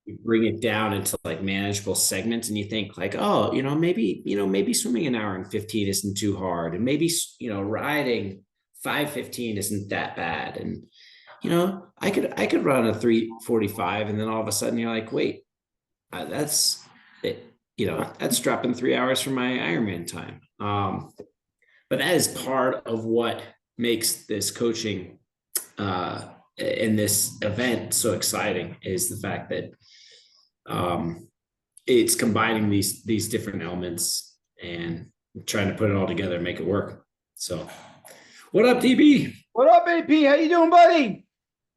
you bring it down into like manageable segments, and you think like, oh, maybe swimming an hour and 15 isn't too hard, and maybe riding 5:15 isn't that bad, and I could run a 3:45, and then all of a sudden you're like, wait, that's it. That's dropping 3 hours from my Ironman time. But that is part of what makes this coaching in this event so exciting, is the fact that it's combining these different elements and trying to put it all together and make it work. So, what up, DB? What up, AP? How you doing, buddy?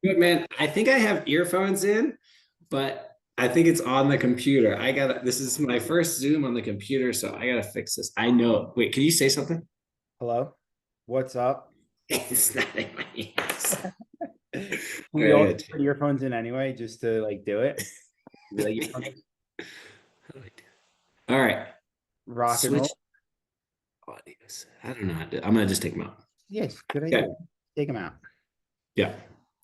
Good, man. I think I have earphones in, but I think it's on the computer. This is my first Zoom on the computer, so I gotta fix this. I know. Wait, can you say something? Hello. What's up? It's not in my ears. We all put earphones in anyway, just to like do it. All right. Rock and roll. Audios. I don't know how to. I'm gonna just take them out. Yes, good idea. Okay. Take them out. Yeah.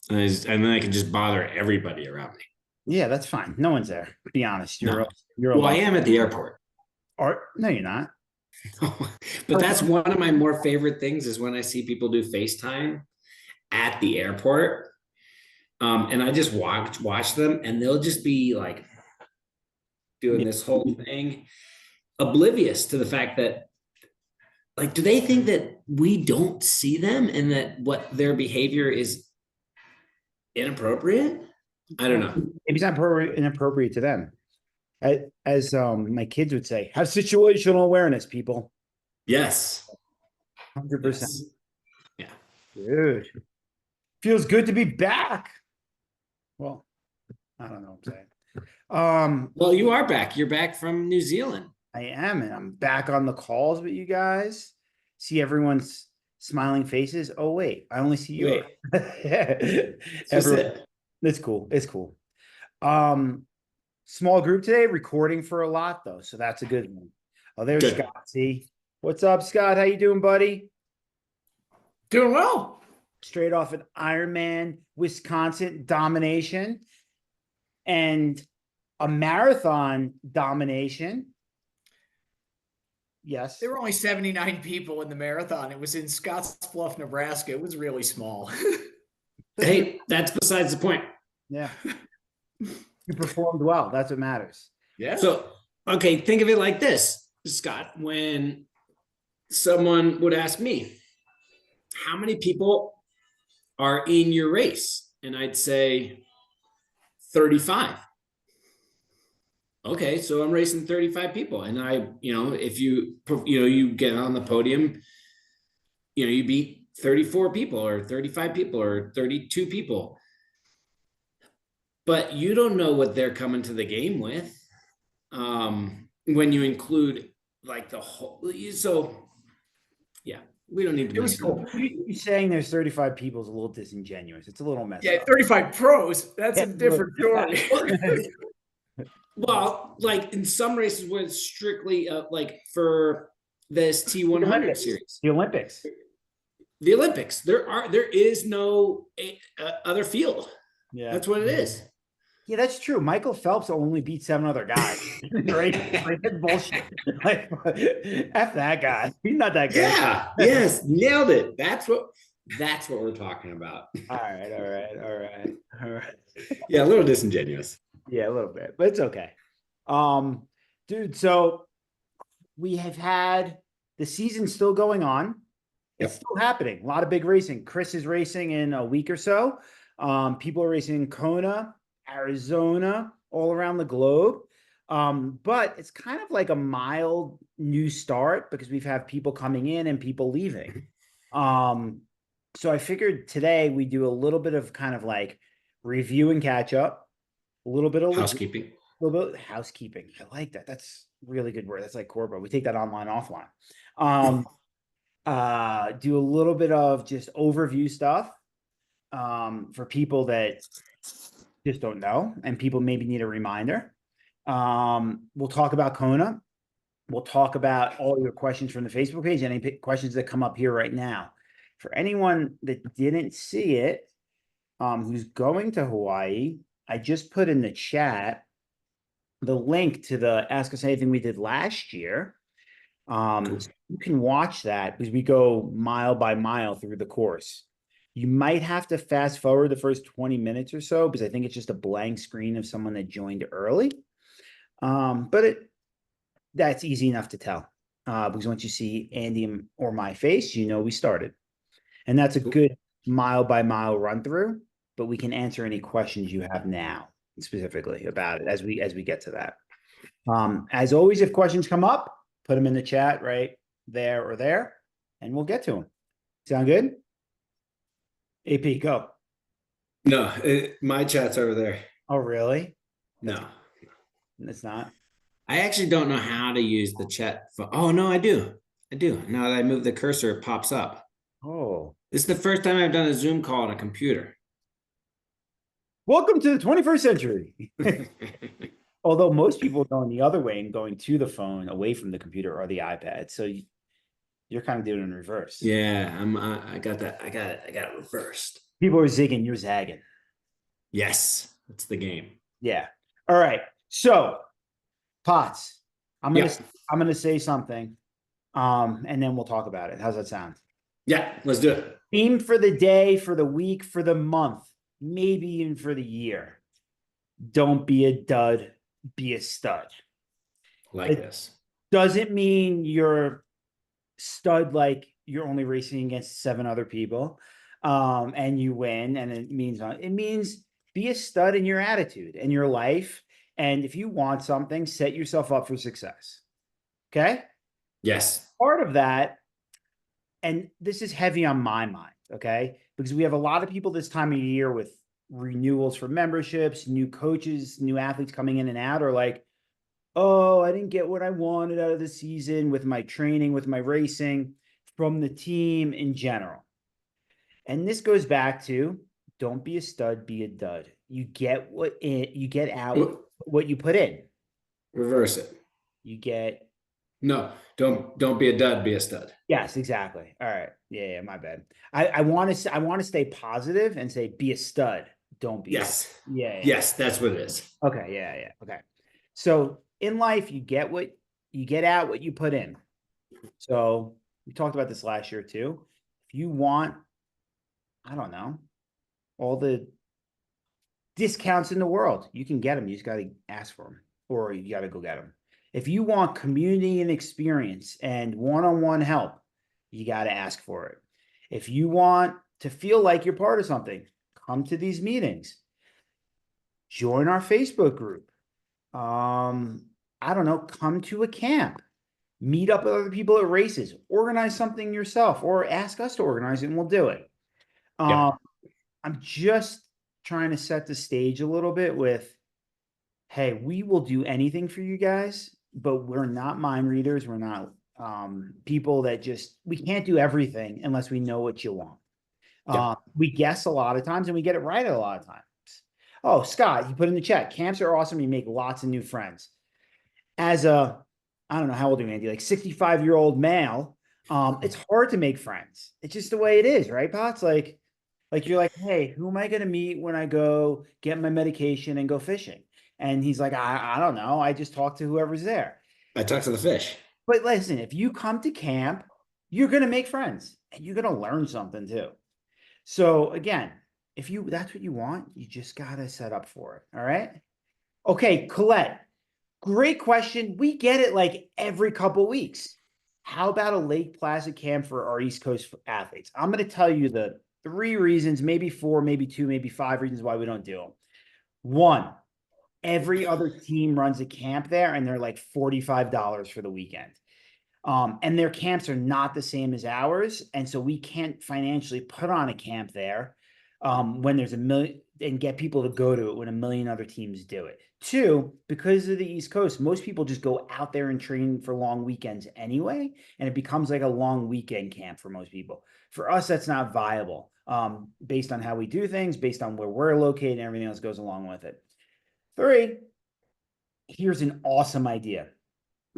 And then I can just bother everybody around me. Yeah, that's fine. No one's there. Be honest. You're well, I am at the airport. No, you're not. But that's one of my more favorite things, is when I see people do FaceTime at the airport. And I just watch them, and they'll just be like doing this whole thing, oblivious to the fact that, like, do they think that we don't see them and that what their behavior is inappropriate? I don't know. Maybe it's not inappropriate to them. As my kids would say, have situational awareness, people. Yes. 100%. Yeah. Dude. Feels good to be back. Well, I don't know what I'm saying. Well, you are back. You're back from New Zealand. I am, and I'm back on the calls with you guys. See everyone's smiling faces. Oh, wait, I only see you. Everyone. It's cool. It's cool. Small group today, recording for a lot, though, so that's a good one. Oh, there's good. Scott. See? What's up, Scott? How you doing, buddy? Doing well. Straight off an Ironman Wisconsin domination and a marathon domination. Yes. There were only 79 people in the marathon. It was in Scottsbluff, Nebraska. It was really small. Hey, that's besides the point. Yeah. You performed well. That's what matters. Yeah. So, okay, think of it like this, Scott. When someone would ask me, how many people are in your race? And I'd say 35. Okay, so I'm racing 35 people. And if you get on the podium, you beat 34 people or 35 people or 32 people. But you don't know what they're coming to the game with when you include like the whole. So, yeah, we don't need to. It was cool. You saying there's 35 people is a little disingenuous. It's a little messy. Yeah, 35 pros. That's a different story. Well, like in some races where it's strictly like for this T100 series. The Olympics. There is no other field. Yeah, that's what it is. Yeah, that's true. Michael Phelps only beat 7 other guys. Right? Like, that's bullshit. Like, F that guy. He's not that good. Yeah. Yes. Nailed it. That's what we're talking about. All right. Yeah, a little disingenuous. Yeah, a little bit, but it's okay. Dude, so we have had the season still going on. It's still happening. A lot of big racing. Chris is racing in a week or so. People are racing in Kona, Arizona, all around the globe. But it's kind of like a mild new start because we've had people coming in and people leaving. So I figured today we do a little bit of kind of like review and catch up. A little bit of housekeeping. A little bit of housekeeping. I like that. That's a really good word. That's like Corbo. We take that online, offline. Do a little bit of just overview stuff for people that just don't know, and people maybe need a reminder. We'll talk about Kona. We'll talk about all your questions from the Facebook page, any questions that come up here right now. For anyone that didn't see it, who's going to Hawaii, I just put in the chat the link to the Ask Us Anything we did last year. Cool. So you can watch that because we go mile by mile through the course. You might have to fast forward the first 20 minutes or so because I think it's just a blank screen of someone that joined early. But that's easy enough to tell because once you see Andy or my face, you know we started. And that's a Cool. good mile by mile run through, but we can answer any questions you have now specifically about it as we get to that. As always, if questions come up, put them in the chat right there or there, and we'll get to them. Sound good? AP, go. No, my chat's over there. Oh, really? No, It's not. I actually don't know how to use the chat. Oh, no, I do. I do. Now that I move the cursor, it pops up. Oh. This is the first time I've done a Zoom call on a computer. Welcome to the 21st century. Although most people are going the other way and going to the phone away from the computer or the iPad. So you're kind of doing it in reverse. Yeah, I got that. I got it reversed. People are zigging, you're zagging. Yes, that's the game. Yeah. All right. So, Potts, I'm gonna say something, and then we'll talk about it. How's that sound? Yeah, let's do it. Theme for the day, for the week, for the month, maybe even for the year. Don't be a dud, be a stud. Like this. Doesn't mean you're stud like you're only racing against 7 other people, and you win. And it means be a stud in your attitude and your life. And if you want something, set yourself up for success. Okay. Yes. Part of that, and this is heavy on my mind, okay, because we have a lot of people this time of year with renewals for memberships, new coaches, new athletes coming in and out, are like, oh, I didn't get what I wanted out of the season with my training, with my racing, from the team in general. And this goes back to don't be a stud, be a dud. You get you get out what you put in. Reverse it. You get No, don't be a dud, be a stud. Yes, exactly. All right. Yeah, my bad. I want to stay positive and say be a stud. Don't be. Yes. Yeah. Yes, that's what it is. Okay. Yeah. Okay. So in life, you get out what you put in. So we talked about this last year too. If you want, I don't know, all the discounts in the world, you can get them. You just got to ask for them, or you got to go get them. If you want community and experience and one-on-one help, you got to ask for it. If you want to feel like you're part of something, come to these meetings. Join our Facebook group. I don't know, come to a camp. Meet up with other people at races. Organize something yourself or ask us to organize it and we'll do it. I'm just trying to set the stage a little bit with, hey, we will do anything for you guys, but we're not mind readers. We're not people that we can't do everything unless we know what you want. We guess a lot of times and we get it right a lot of times. Oh, Scott, you put in the chat, camps are awesome. You make lots of new friends. As I don't know, how old are you, Andy? Like 65-year-old male, it's hard to make friends. It's just the way it is, right, Potts? Like you're like, hey, who am I going to meet when I go get my medication and go fishing? And he's like, I don't know. I just talk to whoever's there. I talk to the fish. But listen, if you come to camp, you're going to make friends and you're going to learn something too. So again, if that's what you want, you just got to set up for it. All right. Okay. Colette, great question. We get it like every couple weeks. How about a Lake Placid camp for our East Coast athletes? I'm going to tell you the 3 reasons, maybe 4, maybe 2, maybe 5 reasons why we don't do them. 1, every other team runs a camp there and they're like $45 for the weekend. And their camps are not the same as ours. And so we can't financially put on a camp there when there's a million and get people to go to it when a million other teams do it. 2, because of the East Coast, most people just go out there and train for long weekends anyway. And it becomes like a long weekend camp for most people. For us, that's not viable based on how we do things, based on where we're located and everything else goes along with it. 3, here's an awesome idea.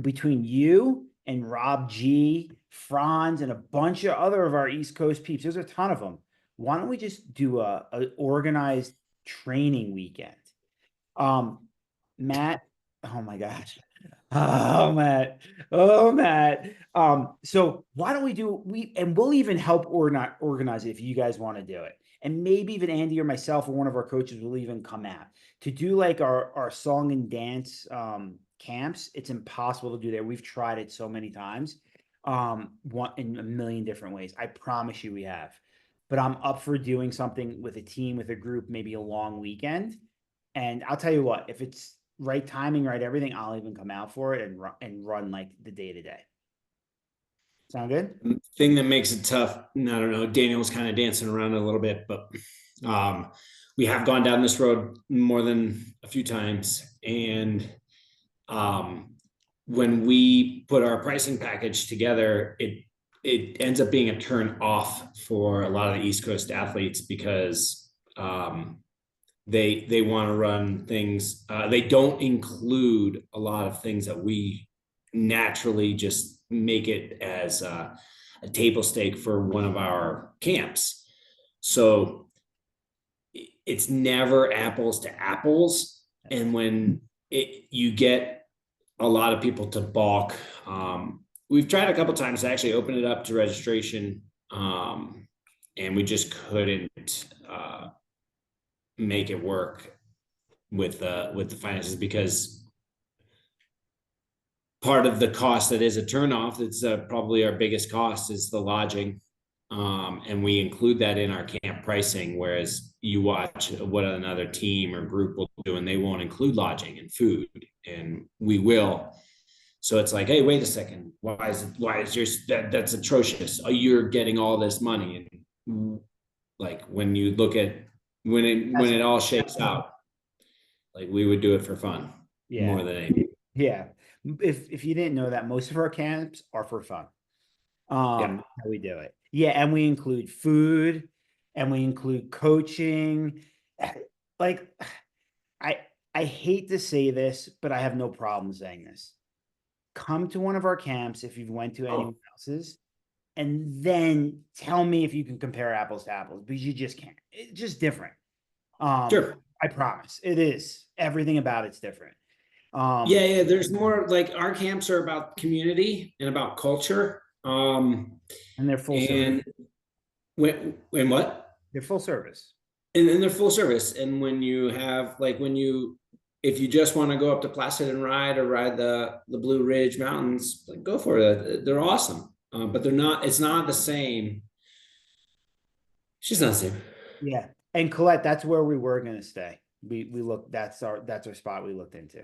Between you and Rob G, Franz, and a bunch of other of our East Coast peeps, there's a ton of them. Why don't we just do a organized training weekend? Matt, Oh my gosh. Oh Matt. Oh Matt. So why don't we'll even help organize it if you guys want to do it. And maybe even Andy or myself or one of our coaches will even come out to do like our song and dance camps. It's impossible to do there. We've tried it so many times. One in a million different ways. I promise you we have. But I'm up for doing something with a team, with a group, maybe a long weekend. And I'll tell you what, if it's right timing, right everything, I'll even come out for it and run like the day to day. Sound good? Thing that makes it tough, I don't know, Daniel's kind of dancing around a little bit, but we have gone down this road more than a few times. And when we put our pricing package together, it ends up being a turn off for a lot of the East Coast athletes because they want to run things. They don't include a lot of things that we naturally just make it as a table stake for one of our camps. So it's never apples to apples. And when you get a lot of people to balk, we've tried a couple times to actually open it up to registration, and we just couldn't make it work with the finances because part of the cost that is a turnoff, it's probably our biggest cost is the lodging. And we include that in our camp pricing, whereas you watch what another team or group will do and they won't include lodging and food, and we will. So it's like, hey, wait a second, why is your that's atrocious? Oh, you're getting all this money. And like when you look at when it all shakes out, like we would do it for fun Yeah. more than anything. Yeah. If you didn't know that, most of our camps are for fun. Yeah. How we do it. Yeah, and we include food and we include coaching. Like I I hate to say this, but I have no problem saying this. Come to one of our camps if you've went to anyone Oh, else's, and then tell me if you can compare apples to apples because you just can't. It's just different. Um, sure. I promise it is. Everything about it's different. Yeah. There's more like our camps are about community and about culture. And they're full service. And when what? They're full service. And they're full service. And when you have like if you just want to go up to Placid and ride the Blue Ridge Mountains, like go for it. They're awesome. But they're not. It's not the same. She's not the same. Yeah. And Colette, that's where we were gonna stay. We looked, that's our spot we looked into.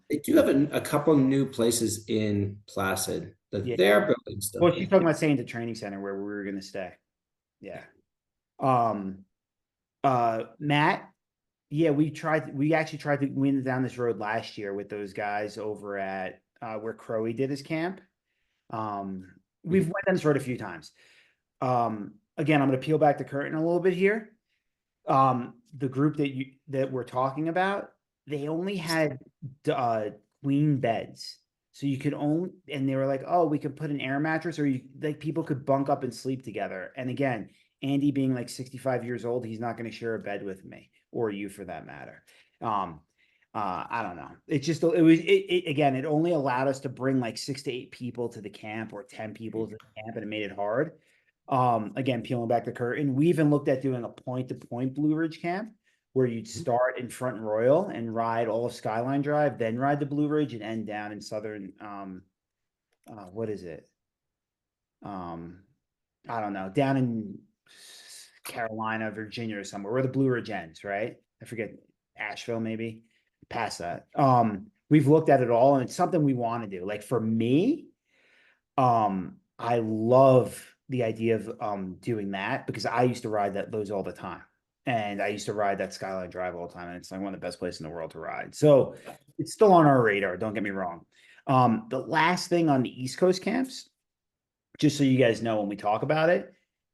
They do have a couple new places in Placid that Yeah. they're building stuff. Well, she's talking about staying at the training center where we were gonna stay. Yeah. Um, Matt, yeah, we actually tried to win down this road last year with those guys over at where Crowy did his camp. We've went down this road a few times. Again, I'm gonna peel back the curtain a little bit here. The group that we're talking about, they only had queen beds. So you could own, and they were like, oh, we could put an air mattress, or you like people could bunk up and sleep together. And again, Andy being like 65 years old, he's not going to share a bed with me or you for that matter. I don't know. It's just again, it only allowed us to bring like 6 to 8 people to the camp or 10 people to the camp, and it made it hard. Again, peeling back the curtain, we even looked at doing a point-to-point Blue Ridge camp where you'd start in Front Royal and ride all of Skyline Drive, then ride the Blue Ridge and end down in Southern, what is it? I don't know, down in Carolina, Virginia or somewhere where the Blue Ridge ends, right? I forget, Asheville maybe, past that. We've looked at it all and it's something we want to do. Like for me, I love the idea of doing that because I used to ride those all the time. And I used to ride that Skyline Drive all the time. And it's like one of the best places in the world to ride. So it's still on our radar, don't get me wrong. The last thing on the East Coast camps, just so you guys know when we talk about it,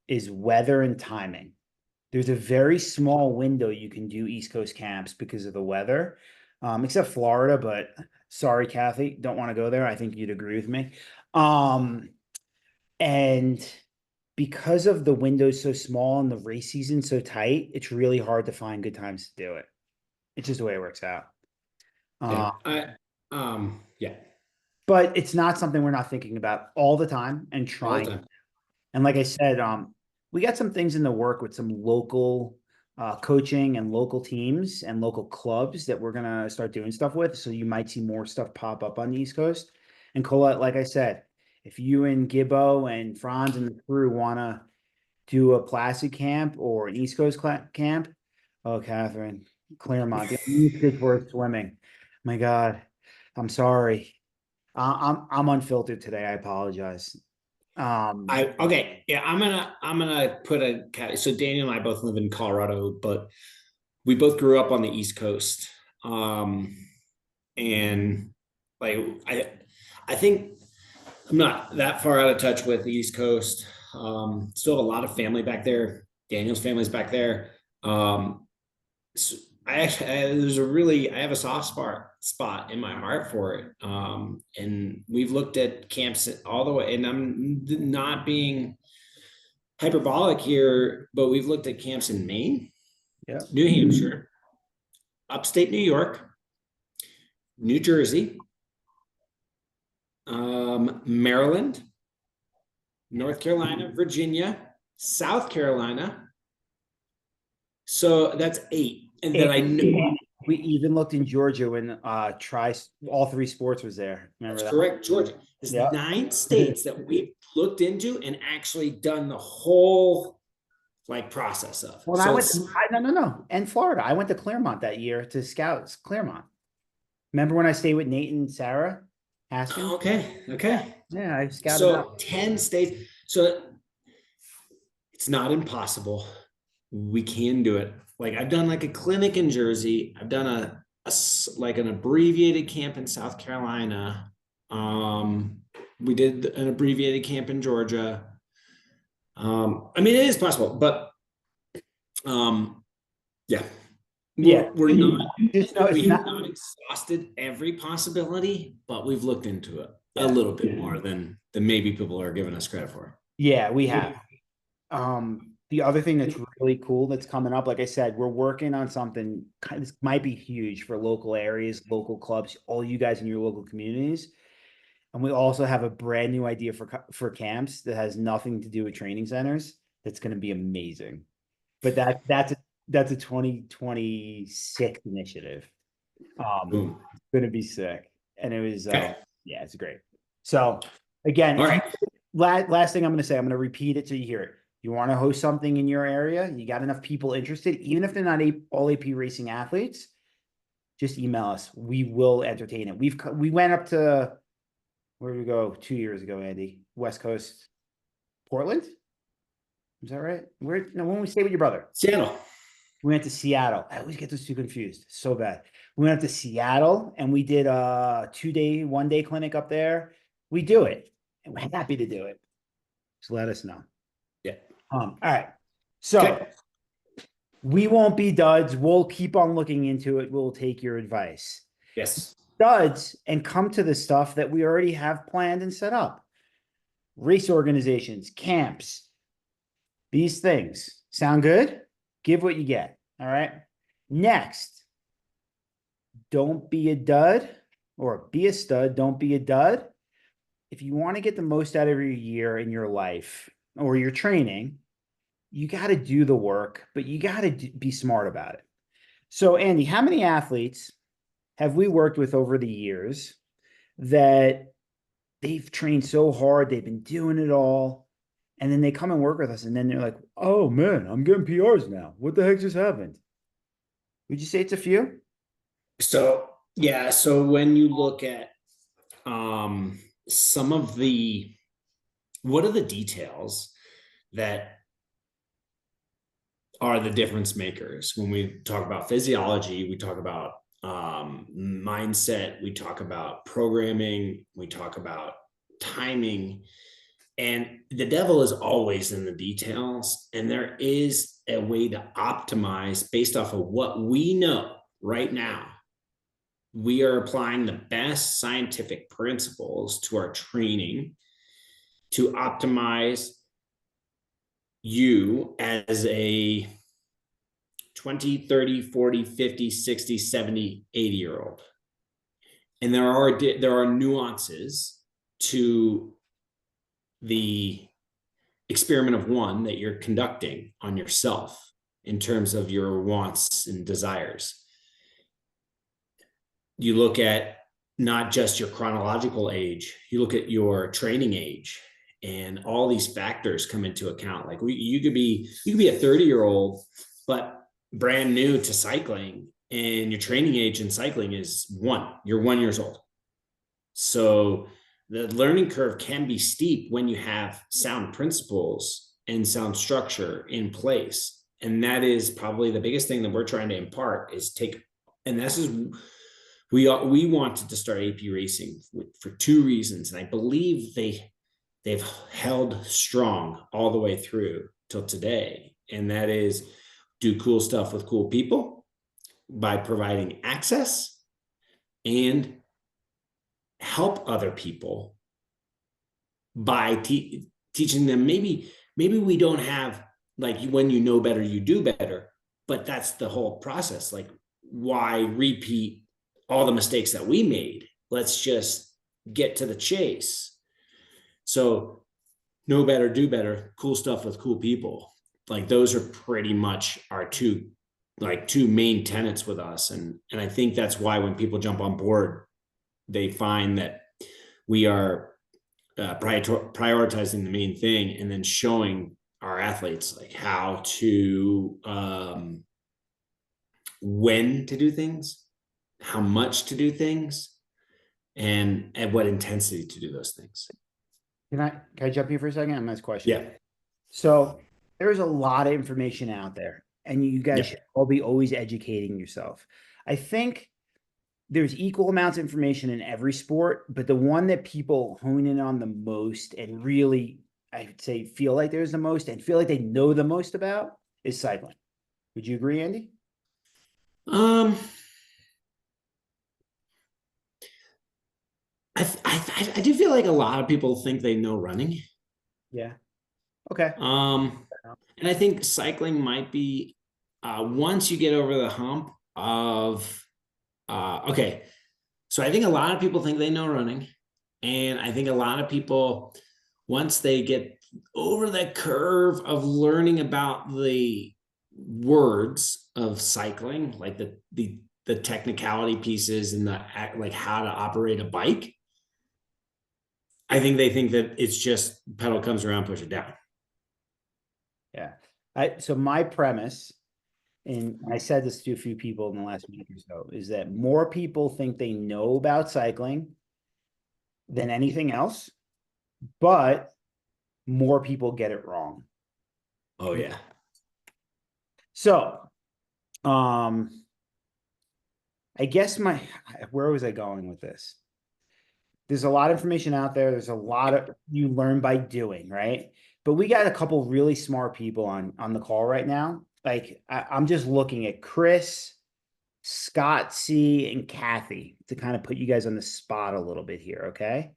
is weather and timing. There's a very small window you can do East Coast camps because of the weather, except Florida, but sorry, Kathy, don't want to go there. I think you'd agree with me. And because of the windows so small and the race season so tight, it's really hard to find good times to do it. It's just the way it works out. Uh, Yeah. Yeah. but it's not something we're not thinking about all the time and All the trying. time. And like I said, we got some things in the work with some local coaching and local teams and local clubs that we're gonna start doing stuff with. So you might see more stuff pop up on the East Coast. And Colette, like I said, if you and Gibbo and Franz and the crew wanna do a Placid camp or an East Coast camp, oh, Catherine, Claremont, the only kids worth swimming. My God, I'm sorry. I'm unfiltered today. I apologize. Okay. Yeah, I'm gonna put so Daniel and I both live in Colorado, but we both grew up on the East Coast. And like I think I'm not that far out of touch with the East Coast. Still have a lot of family back there. Daniel's family's back there. So I have a soft spot in my heart for it. And we've looked at camps all the way, and I'm not being hyperbolic here, but we've looked at camps in Maine, Yeah. New Hampshire, upstate New York, New Jersey, Maryland, North Carolina, Virginia, South Carolina. So that's 8. And then I know We even looked in Georgia when all three sports was there. Remember that's that? correct, Georgia. There's Yeah. 9 states that we've looked into and actually done the whole like process of. Well, I went. No. And Florida. I went to Claremont that year to scouts. Claremont. Remember when I stayed with Nate and Sarah Haskins? Okay. Yeah, I scouted out. So 10 states. So it's not impossible. We can do it. Like I've done like a clinic in Jersey. I've done like an abbreviated camp in South Carolina. We did an abbreviated camp in Georgia. I mean, it is possible, but yeah, Yeah, we're not. just know We it's have not. not exhausted every possibility, but we've looked into it a Yeah, little bit more than maybe people are giving us credit for. yeah, we have. The other thing that's really cool that's coming up, like I said, we're working on something. This might be huge for local areas, local clubs, all you guys in your local communities. And we also have a brand new idea for camps that has nothing to do with training centers. That's going to be amazing. But that's a 2026 initiative. Boom. It's going to be sick, and it was Okay. yeah, it's great. So again, All if you, right. last thing I'm going to say, I'm going to repeat it so you hear it. You want to host something in your area, you got enough people interested, even if they're not all AP racing athletes, just email us. We will entertain it. We went up to where did we go 2 years ago, Andy? West Coast, Portland. Is that right? Where? No, when we stayed with your brother, Seattle. we went to Seattle. I always get those two confused. So bad. We went up to Seattle and we did a 2-day, 1-day clinic up there. We do it, and we're happy to do it. Just let us know. Yeah. All right. So Okay. we won't be duds. We'll keep on looking into it. We'll take your advice. Yes. Duds and come to the stuff that we already have planned and set up. Race organizations, camps, these things. Sound good? Give what you get. All right. Next, don't be a dud, or be a stud. Don't be a dud. If you want to get the most out of your year in your life or your training, you got to do the work, but you got to be smart about it. So, Andy, how many athletes have we worked with over the years that they've trained so hard, they've been doing it all, and then they come and work with us, and then they're like, "Oh man, I'm getting PRs now. What the heck just happened?" Would you say it's a few? So yeah. So when you look at some of what are the details that are the difference makers when we talk about physiology, we talk about mindset, we talk about programming, we talk about timing, and the devil is always in the details. And there is a way to optimize based off of what we know right now. We are applying the best scientific principles to our training to optimize you as a 20, 30, 40, 50, 60, 70, 80-year-old. And there are nuances to the experiment of one that you're conducting on yourself in terms of your wants and desires. You look at not just your chronological age, you look at your training age, and all these factors come into account. Like you could be a 30-year-old, but brand new to cycling, and your training age in cycling is you're 1 year old. So the learning curve can be steep when you have sound principles and sound structure in place. And that is probably the biggest thing that we're trying to impart is and this is, we wanted to start AP Racing for two reasons. And I believe they've held strong all the way through till today. And that is do cool stuff with cool people by providing access and help other people by teaching them. Maybe we don't have, like, when you know better, you do better, but that's the whole process. Like, why repeat all the mistakes that we made? Let's just get to the chase. So know better, do better, cool stuff with cool people. Like, those are pretty much our two main tenets with us. And I think that's why when people jump on board, they find that we are prioritizing the main thing and then showing our athletes like how to, when to do things, how much to do things, and at what intensity to do those things. Can I jump in for a second on this question? Yeah. So there's a lot of information out there, and you guys should all be always educating yourself. I think there's equal amounts of information in every sport, but the one that people hone in on the most and really, I'd say, feel like there's the most and feel like they know the most about is cycling. Would you agree, Andy? I do feel like a lot of people think they know running. Yeah. Okay. And I think cycling might be, once you get over the hump of, okay. So I think a lot of people think they know running. And I think a lot of people, once they get over that curve of learning about the words of cycling, like the technicality pieces and like how to operate a bike, I think they think that it's just pedal comes around, push it down. Yeah. So my premise, and I said this to a few people in the last week or so, is that more people think they know about cycling than anything else, but more people get it wrong. Oh yeah. So, I guess where was I going with this? There's a lot of information out there. There's a lot of, you learn by doing, right? But we got a couple really smart people on the call right now. Like I'm just looking at Chris, Scott C, and Kathy to kind of put you guys on the spot a little bit here. Okay.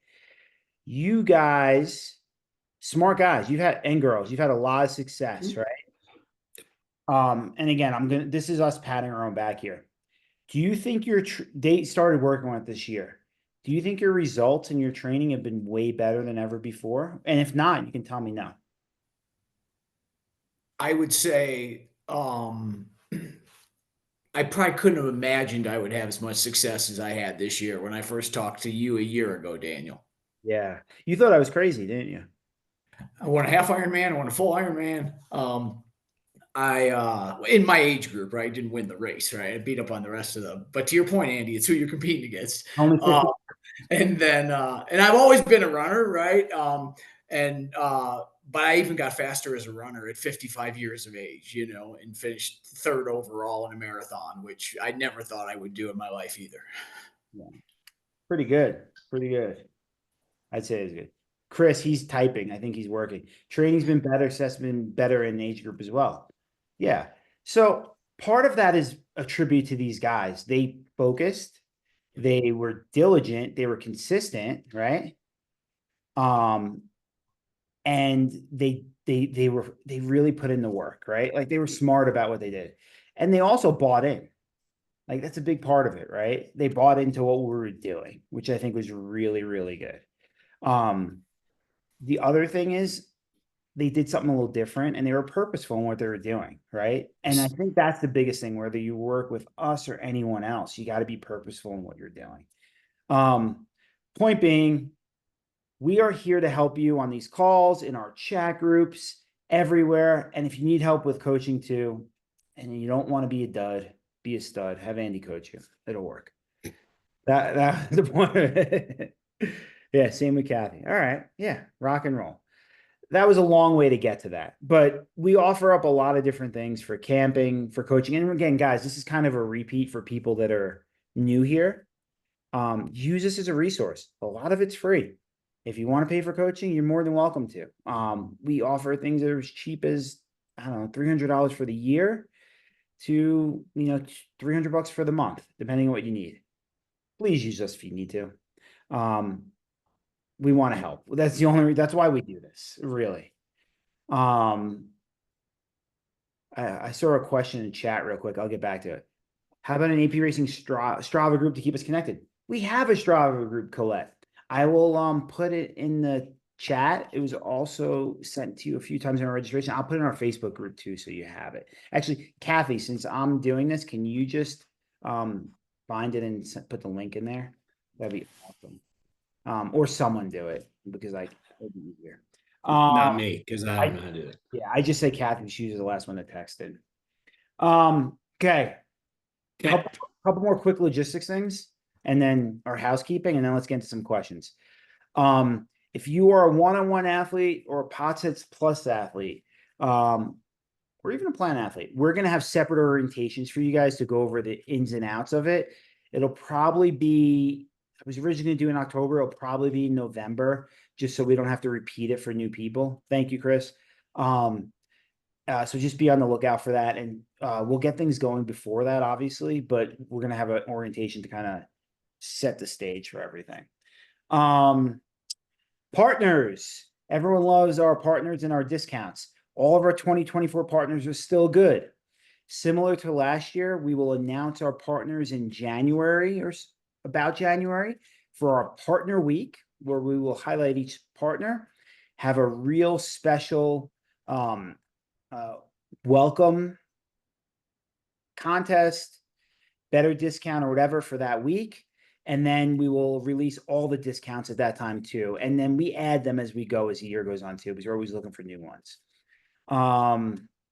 You guys, smart guys, and girls, you've had a lot of success, right? And again, this is us patting our own back here. Do you think they started working on it this year? Do you think your results and your training have been way better than ever before? And if not, you can tell me no. I would say, I probably couldn't have imagined I would have as much success as I had this year when I first talked to you a year ago, Daniel. Yeah. You thought I was crazy, didn't you? I won a half Ironman, I won a full Ironman. I in my age group, right, didn't win the race, right? I beat up on the rest of them. But to your point, Andy, it's who you're competing against. Only 50. And then and I've always been a runner, right? But I even got faster as a runner at 55 years of age, and finished third overall in a marathon, which I never thought I would do in my life either. Yeah. Pretty good. Pretty good. I'd say it's good. Chris, he's typing. I think he's working. Training's been better. Seth's been better in the age group as well. Yeah. So part of that is a tribute to these guys. They focused, they were diligent, they were consistent, right? And they really put in the work, right? Like they were smart about what they did. And they also bought in. Like that's a big part of it, right? They bought into what we were doing, which I think was really, really good. The other thing is they did something a little different and they were purposeful in what they were doing, right? And I think that's the biggest thing, whether you work with us or anyone else, you got to be purposeful in what you're doing. Point being, we are here to help you on these calls, in our chat groups, everywhere. And if you need help with coaching too, and you don't want to be a dud, be a stud, have Andy coach you. It'll work. That's the point. Yeah, same with Kathy. All right. Yeah, rock and roll. That was a long way to get to that. But we offer up a lot of different things for camping, for coaching. And again, guys, this is kind of a repeat for people that are new here. Use this as a resource. A lot of it's free. If you want to pay for coaching, you're more than welcome to. We offer things that are as cheap as, I don't know, $300 for the year to, $300 for the month, depending on what you need. Please use us if you need to. We want to help. That's why we do this, really. I saw a question in chat real quick. I'll get back to it. How about an AP Racing Strava group to keep us connected? We have a Strava group, Colette. I will put it in the chat. It was also sent to you a few times in our registration. I'll put it in our Facebook group too, so you have it. Actually, Kathy, since I'm doing this, can you just find it and put the link in there? That'd be awesome. Or someone do it because it'd be easier. Not me, because I don't know how to do it. Yeah, I just say Kathy. She was the last one that texted. Okay. Couple more quick logistics things, and then our housekeeping, and then let's get into some questions. If you are a one-on-one athlete or a POTS Plus athlete, or even a plan athlete, we're going to have separate orientations for you guys to go over the ins and outs of it. It'll probably be, I was originally going to do in October. It'll probably be November, just so we don't have to repeat it for new people. Thank you, Chris. So just be on the lookout for that. And we'll get things going before that, obviously, but we're going to have an orientation to kind of set the stage for everything. Partners. Everyone loves our partners and our discounts. All of our 2024 partners are still good. Similar to last year, we will announce our partners in January or about January for our partner week, where we will highlight each partner, have a real special welcome contest, better discount or whatever for that week. And then we will release all the discounts at that time too. And then we add them as we go, as the year goes on too, because we're always looking for new ones.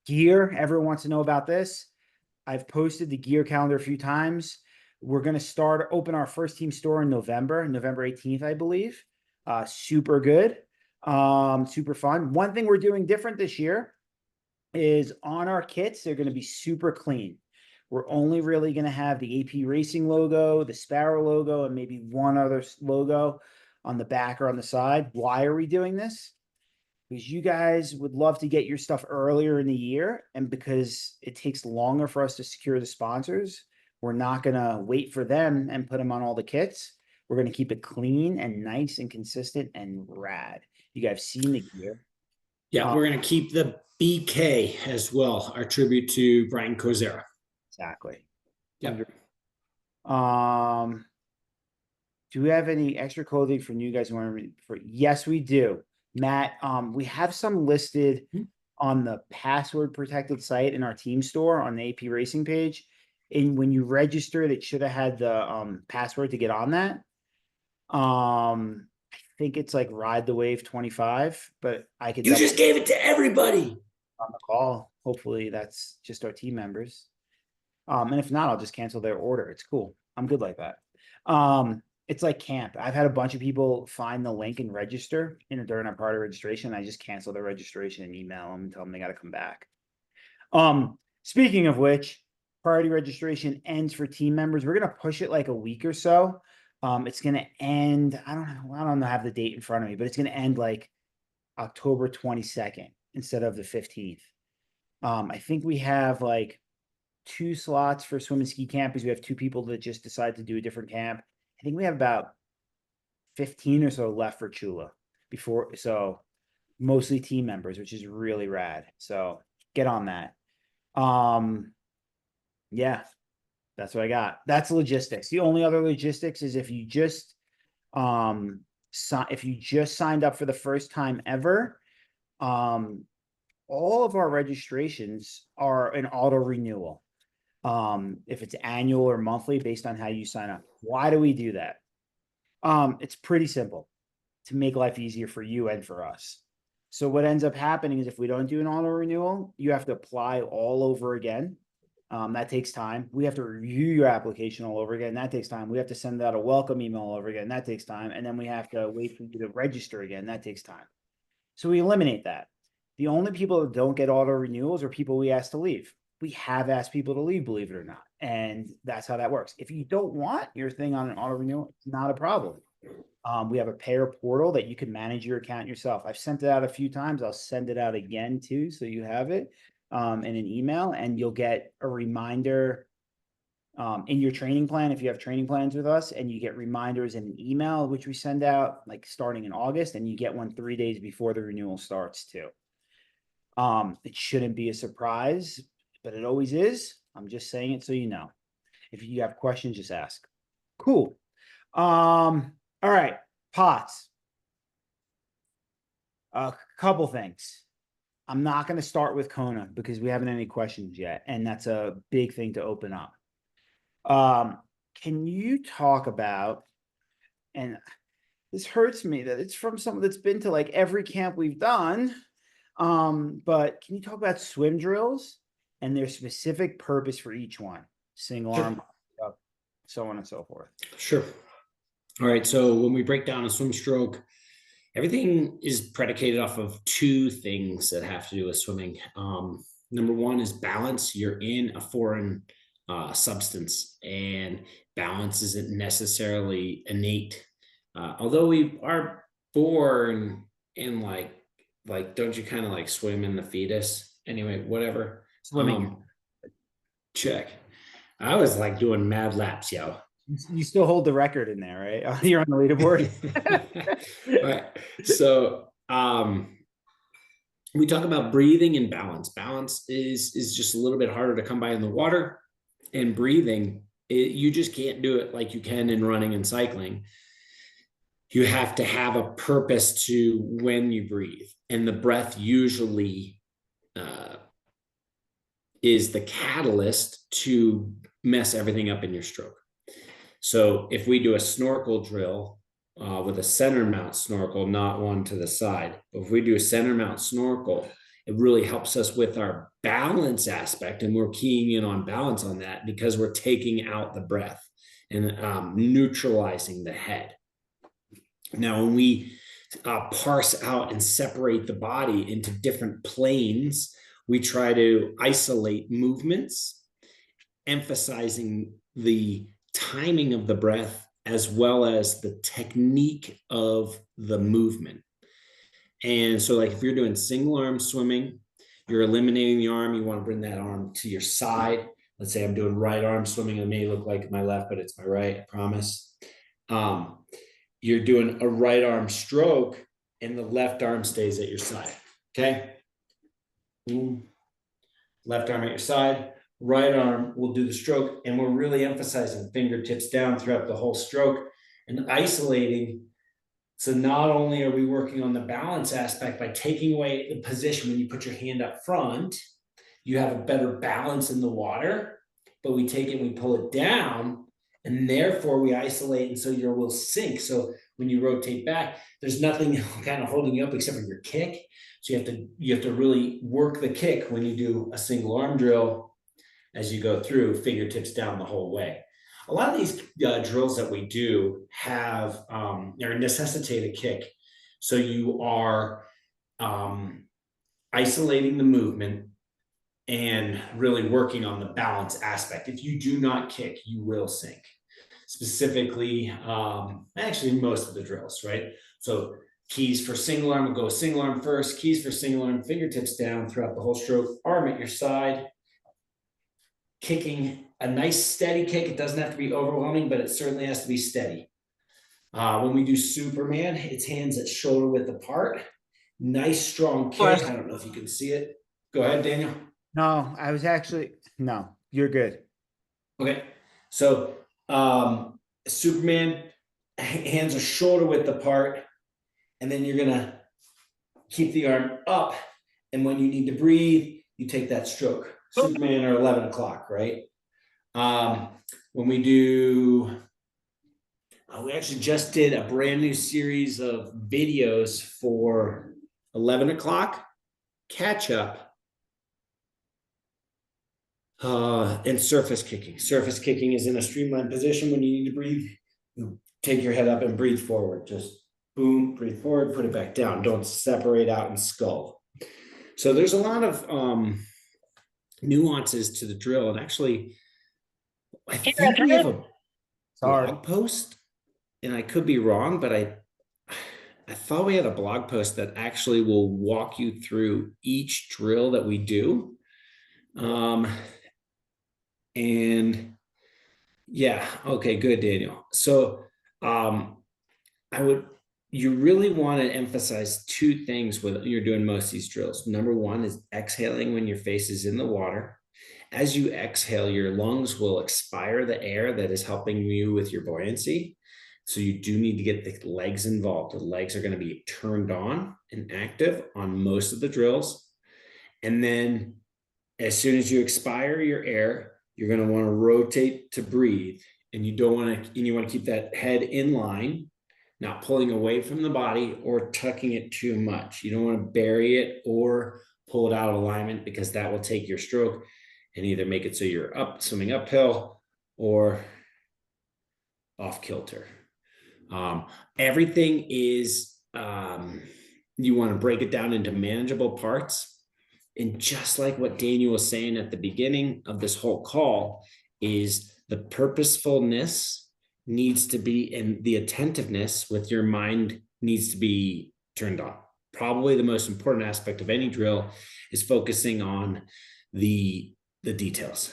Gear, everyone wants to know about this. I've posted the gear calendar a few times. We're going to open our first team store in November 18th, I believe. Super good. Super fun. One thing we're doing different this year is on our kits, they're going to be super clean. We're only really going to have the AP Racing logo, the Sparrow logo, and maybe one other logo on the back or on the side. Why are we doing this? Because you guys would love to get your stuff earlier in the year, and because it takes longer for us to secure the sponsors, we're not going to wait for them and put them on all the kits. We're going to keep it clean and nice and consistent and rad. You guys seen the gear. Yeah, we're going to keep the BK as well, our tribute to Brian Kozera. Exactly. Yep. Do we have any extra clothing for you guys? Yes, we do. Matt, we have some listed on the password protected site in our team store on the AP Racing page. And when you registered, it should have had the password to get on that. I think it's like Ride the Wave 25, but I could. You just gave it to everybody on the call. Hopefully that's just our team members. And if not, I'll just cancel their order. It's cool. I'm good like that. It's like camp. I've had a bunch of people find the link and register during our part of registration. I just cancel their registration and email them and tell them they got to come back. Speaking of which, priority registration ends for team members. We're going to push it like a week or so. It's going to end. I don't have the date in front of me, but it's going to end like October 22nd instead of the 15th. I think we have like 2 slots for swim and ski camp because we have 2 people that just decided to do a different camp. I think we have about 15 or so left for Chula so mostly team members, which is really rad. So get on that. Yeah. That's what I got. That's logistics. The only other logistics is if you just if you just signed up for the first time ever, all of our registrations are an auto renewal. If it's annual or monthly based on how you sign up. Why do we do that? It's pretty simple to make life easier for you and for us. So what ends up happening is if we don't do an auto renewal, you have to apply all over again. That takes time. We have to review your application all over again. That takes time. We have to send out a welcome email all over again. That takes time. And then we have to wait for you to register again. That takes time. So we eliminate that. The only people that don't get auto renewals are people we ask to leave. We have asked people to leave, believe it or not. And that's how that works. If you don't want your thing on an auto renewal, it's not a problem. We have a payer portal that you can manage your account yourself. I've sent it out a few times. I'll send it out again too, so you have it in an email, and you'll get a reminder in your training plan if you have training plans with us, and you get reminders in an email which we send out like starting in August, and you get one 3 days before the renewal starts too. It shouldn't be a surprise, but it always is. I'm just saying it so you know. If you have questions, just ask. Cool. All right, pots. A couple things. I'm not going to start with Kona because we haven't any questions yet, and that's a big thing to open up. Can you talk about, and this hurts me that it's from someone that's been to like every camp we've done, but can you talk about swim drills and their specific purpose for each one? Single arm, so on and so forth. Sure. All right. So when we break down a swim stroke, everything is predicated off of two things that have to do with swimming. Number one is balance. You're in a foreign substance, and balance isn't necessarily innate. Although we are born in like, don't you kind of like swim in the fetus? Anyway, whatever. Swimming. Check. I was like doing mad laps, yo. You still hold the record in there, right? You're on the leaderboard. Right. So we talk about breathing and balance. Balance is just a little bit harder to come by in the water, and breathing, you just can't do it like you can in running and cycling. You have to have a purpose to when you breathe, and the breath usually is the catalyst to mess everything up in your stroke. So if we do a snorkel drill with a center mount snorkel, not one to the side, but if we do a center mount snorkel, it really helps us with our balance aspect, and we're keying in on balance on that because we're taking out the breath and neutralizing the head. Now, when we parse out and separate the body into different planes, we try to isolate movements, emphasizing the timing of the breath as well as the technique of the movement. And so like if you're doing single arm swimming, you're eliminating the arm, you want to bring that arm to your side. Let's say I'm doing right arm swimming. It may look like my left, but it's my right, I promise. You're doing a right arm stroke and the left arm stays at your side. Okay. Left arm at your side, right arm will do the stroke, and we're really emphasizing fingertips down throughout the whole stroke and isolating. So not only are we working on the balance aspect by taking away the position when you put your hand up front, you have a better balance in the water, but we take it and we pull it down, and therefore we isolate, and so your will sink. So when you rotate back, there's nothing kind of holding you up except for your kick. So you have to really work the kick when you do a single arm drill as you go through, fingertips down the whole way. A lot of these drills that we do have or necessitate a kick. So you are isolating the movement and really working on the balance aspect. If you do not kick, you will sink. Specifically, actually most of the drills, right? So keys for single arm, we'll go single arm first, keys for single arm, fingertips down throughout the whole stroke, arm at your side, kicking a nice steady kick. It doesn't have to be overwhelming, but it certainly has to be steady. When we do Superman, it's hands at shoulder width apart. Nice strong kick. I don't know if you can see it. Go ahead, Daniel. No, I was actually, no, you're good. Okay. So Superman, hands are shoulder width apart, and then you're gonna keep the arm up. And when you need to breathe, you take that stroke. Superman or 11 o'clock, right? Um, when we do, we actually just did a brand new series of videos for 11 o'clock catch up and surface kicking. Surface kicking is in a streamlined position when you need to breathe. You take your head up and breathe forward. Just boom, breathe forward, put it back down. Don't separate out and skull. So there's a lot of nuances to the drill. And actually, I think we have a Sorry. blog post, and I could be wrong, but I thought we had a blog post that actually will walk you through each drill that we do. And yeah, okay, good, Daniel. So you really want to emphasize two things when you're doing most of these drills. Number one is exhaling when your face is in the water. As you exhale, your lungs will expire the air that is helping you with your buoyancy. So you do need to get the legs involved. The legs are going to be turned on and active on most of the drills. And then as soon as you expire your air, you're going to want to rotate to breathe. And you want to keep that head in line, not pulling away from the body or tucking it too much. You don't want to bury it or pull it out of alignment, because that will take your stroke and either make it so you're swimming uphill or off kilter. Everything is, you want to break it down into manageable parts. And just like what Daniel was saying at the beginning of this whole call, is the purposefulness needs to be, and the attentiveness with your mind needs to be turned on. Probably the most important aspect of any drill is focusing on the details.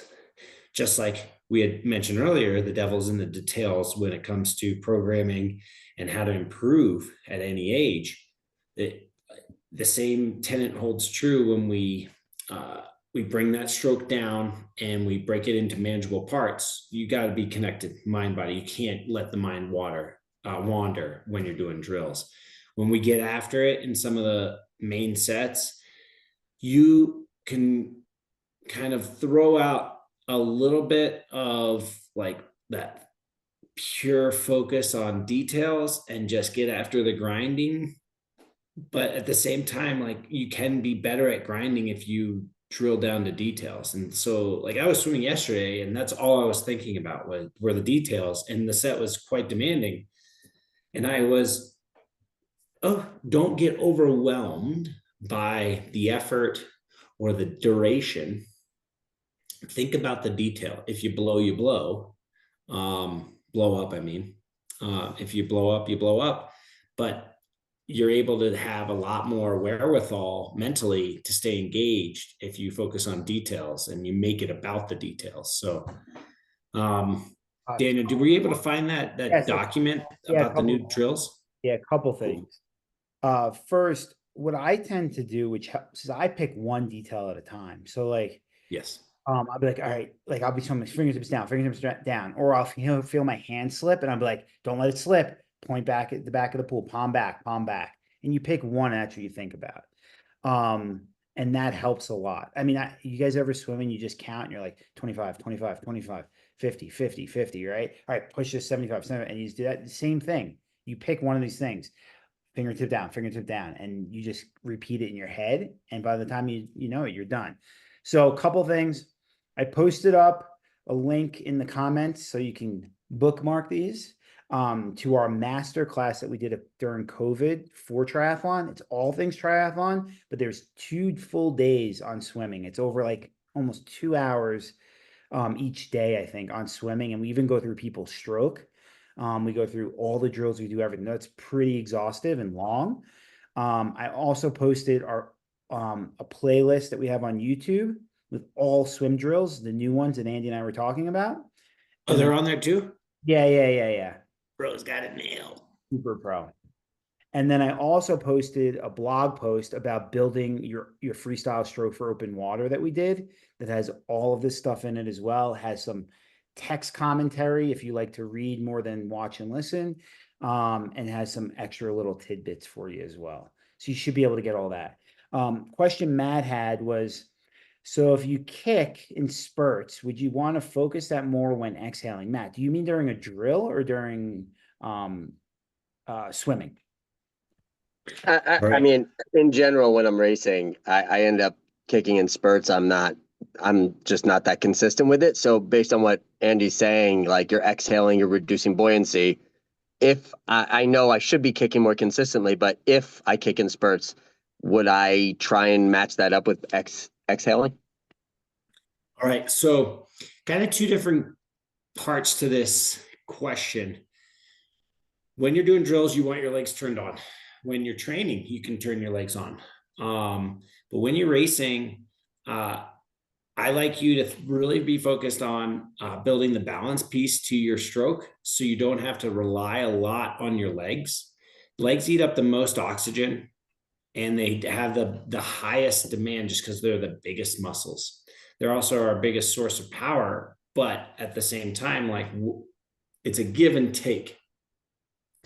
Just like we had mentioned earlier, the devil's in the details when it comes to programming and how to improve at any age. The same tenet holds true when we bring that stroke down and we break it into manageable parts. You got to be connected, mind body. You can't let the mind wander when you're doing drills. When we get after it in some of the main sets, you can kind of throw out a little bit of like that pure focus on details and just get after the grinding. But at the same time, like, you can be better at grinding if you drill down to details. And so, like, I was swimming yesterday and that's all I was thinking about were the details, and the set was quite demanding. And I was, don't get overwhelmed by the effort or the duration. Think about the detail. If you blow, you blow. Blow up, I mean. If you blow up, you blow up. But you're able to have a lot more wherewithal mentally to stay engaged if you focus on details and you make it about the details. So, Daniel, were you able to find that Yes, document yeah, about the new drills? Yeah, a couple things. First, what I tend to do, which helps, is I pick one detail at a time. So like, Yes. I'll be like, all right, like I'll be swimming fingertips down, or I'll feel my hand slip and I'll be like, don't let it slip. Point back at the back of the pool, palm back, and you pick one. And that's what you think about. And that helps a lot. I mean, you guys ever swim and you just count and you're like 25, 25, 25, 50, 50, 50, right? All right, push this 75, 75, and you just do that. Same thing. You pick one of these things, fingertip down, and you just repeat it in your head. And by the time you know it, you're done. So a couple things. I posted up a link in the comments so you can bookmark these to our master class that we did during COVID for triathlon. It's all things triathlon, but there's 2 full days on swimming. It's over like almost 2 hours each day, I think, on swimming. And we even go through people's stroke. We go through all the drills, we do everything. That's pretty exhaustive and long. I also posted a playlist that we have on YouTube with all swim drills, the new ones that Andy and I were talking about. Oh, they're on there too? Yeah. Bro's got it nailed. Super pro. And then I also posted a blog post about building your freestyle stroke for open water that we did, that has all of this stuff in it as well. It has some text commentary if you like to read more than watch and listen, and has some extra little tidbits for you as well. So you should be able to get all that. Question Matt had was, so if you kick in spurts, would you want to focus that more when exhaling? Matt, do you mean during a drill or during swimming? All I right. mean, in general, when I'm racing, I end up kicking in spurts. I'm just not that consistent with it. So based on what Andy's saying, like you're exhaling, you're reducing buoyancy. If I know I should be kicking more consistently, but if I kick in spurts, would I try and match that up with exhaling? All right. So kind of two different parts to this question. When you're doing drills, you want your legs turned on. When you're training, you can turn your legs on. But when you're racing, I like you to really be focused on building the balance piece to your stroke so you don't have to rely a lot on your legs. Legs eat up the most oxygen and they have the highest demand just because they're the biggest muscles. They're also our biggest source of power, but at the same time, like it's a give and take.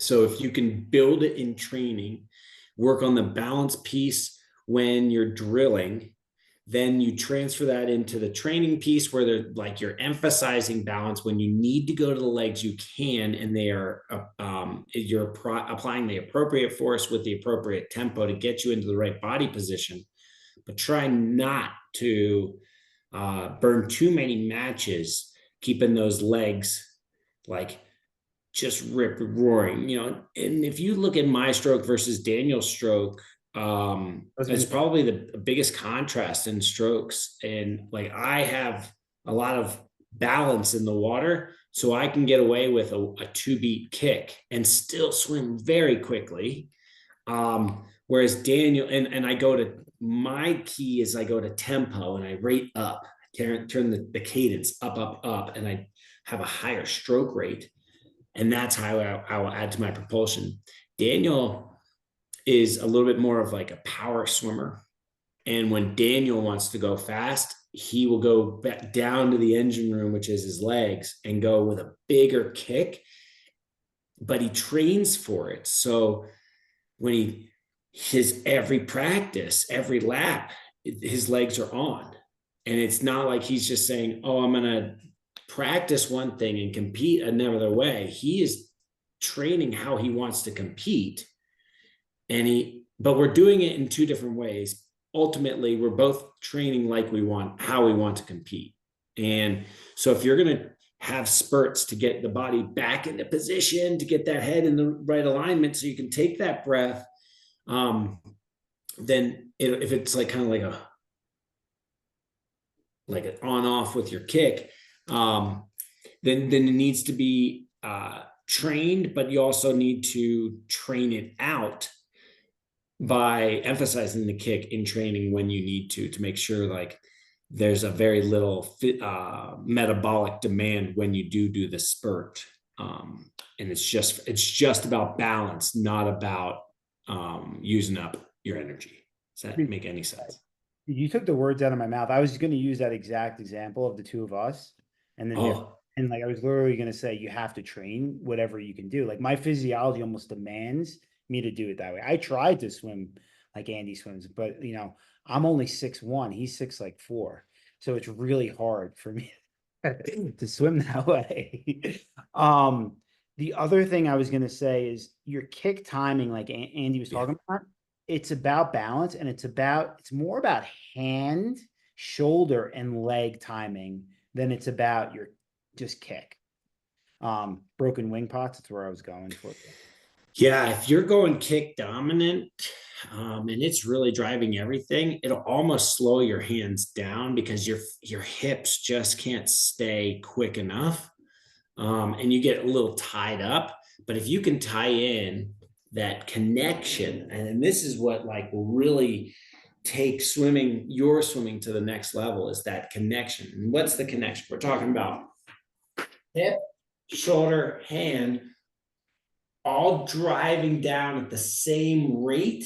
So if you can build it in training, work on the balance piece when you're drilling, then you transfer that into the training piece where they're like you're emphasizing balance. When you need to go to the legs, you can, and they are you're applying the appropriate force with the appropriate tempo to get you into the right body position. But try not to burn too many matches keeping those legs like just rip roaring, and if you look at my stroke versus Daniel's stroke, it's probably the biggest contrast in strokes. And like I have a lot of balance in the water, so I can get away with a 2-beat kick and still swim very quickly. Whereas Daniel and I go to my key is I go to tempo and I rate up, turn the cadence up, and I have a higher stroke rate. And that's how I will add to my propulsion. Daniel is a little bit more of like a power swimmer. And when Daniel wants to go fast, he will go back down to the engine room, which is his legs, and go with a bigger kick. But he trains for it. So when his every practice, every lap, his legs are on. And it's not like he's just saying, oh, I'm going to practice one thing and compete another way. He is training how he wants to compete. But we're doing it in two different ways. Ultimately, we're both training like how we want to compete. And so if you're going to have spurts to get the body back into position, to get that head in the right alignment so you can take that breath, then if it's like kind of like an on off with your kick, then it needs to be trained, but you also need to train it out by emphasizing the kick in training when you need to make sure like there's a very little metabolic demand when you do the spurt. And it's just about balance, not about using up your energy. Does that make any sense? You took the words out of my mouth. I was going to use that exact example of the two of us. And then and like I was literally going to say, you have to train whatever you can do. Like my physiology almost demands me to do it that way. I tried to swim like Andy swims, but I'm only 6'1", he's 6'4". So it's really hard for me to swim that way. The other thing I was going to say is your kick timing, like Andy was talking about, it's about balance, and it's more about hand, shoulder, and leg timing than it's about your just kick. Broken wing pots, that's where I was going for. Yeah, if you're going kick dominant, and it's really driving everything, it'll almost slow your hands down because your hips just can't stay quick enough, and you get a little tied up. But if you can tie in that connection, and this is what like will really take your swimming to the next level, is that connection. And what's the connection? We're talking about hip, shoulder, hand, all driving down at the same rate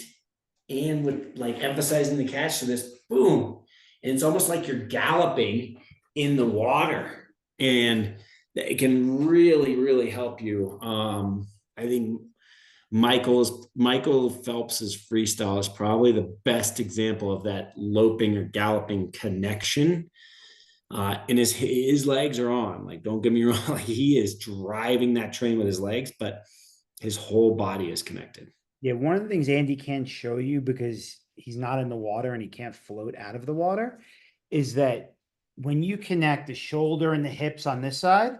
and with like emphasizing the catch. So this boom, and it's almost like you're galloping in the water. And it can really, really help you. I think Michael Phelps's freestyle is probably the best example of that loping or galloping connection. And his legs are on. Like, don't get me wrong, like he is driving that train with his legs, but his whole body is connected. Yeah, one of the things Andy can't show you because he's not in the water and he can't float out of the water is that when you connect the shoulder and the hips on this side,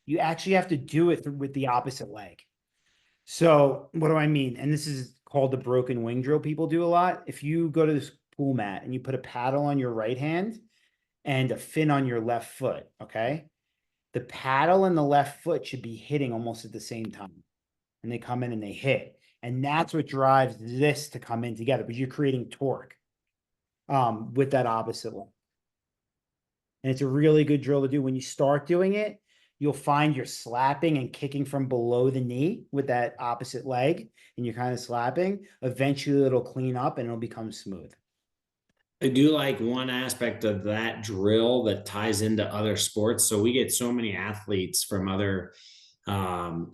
you actually have to do it with the opposite leg. So what do I mean? And this is called the broken wing drill people do a lot. If you go to this pool mat and you put a paddle on your right hand and a fin on your left foot, okay? The paddle and the left foot should be hitting almost at the same time. And they come in and they hit. And that's what drives this to come in together because you're creating torque with that opposite one. And it's a really good drill to do. When you start doing it, you'll find you're slapping and kicking from below the knee with that opposite leg, and you're kind of slapping. Eventually, it'll clean up and it'll become smooth. I do like one aspect of that drill that ties into other sports. So we get so many athletes from other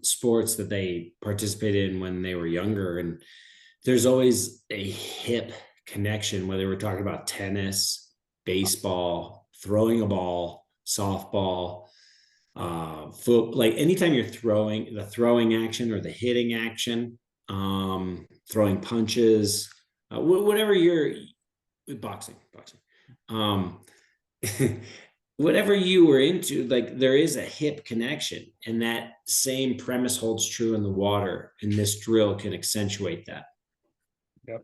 sports that they participated in when they were younger. And there's always a hip connection, whether we're talking about tennis, baseball, throwing a ball, softball, foot, like anytime you're throwing, the throwing action or the hitting action, throwing punches, whatever you're boxing, um, whatever you were into, like there is a hip connection, and that same premise holds true in the water, and this drill can accentuate that. Yep.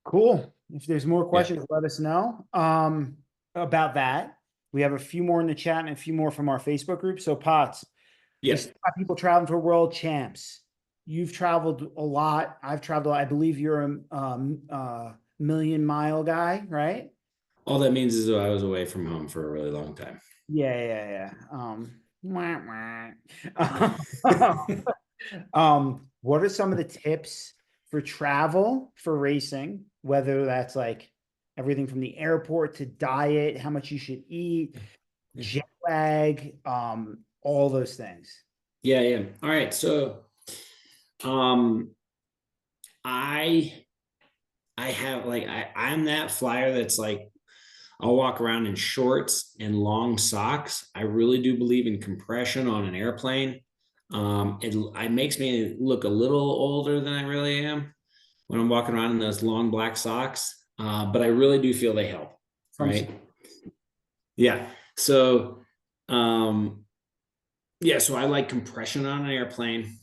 Cool. If there's more questions, let us know about that. We have a few more in the chat and a few more from our Facebook group. So Potts, Yes. people traveling for world champs. You've traveled a lot. I've traveled. I believe you're a million-mile guy, right? All that means is that I was away from home for a really long time. Yeah. What are some of the tips for travel for racing? Whether that's like everything from the airport to diet, how much you should eat, jet lag, all those things. Yeah. All right. So, I have like I'm that flyer that's like I'll walk around in shorts and long socks. I really do believe in compression on an airplane. It makes me look a little older than I really am when I'm walking around in those long black socks. But I really do feel they help. Right. Yeah. So, so I like compression on an airplane.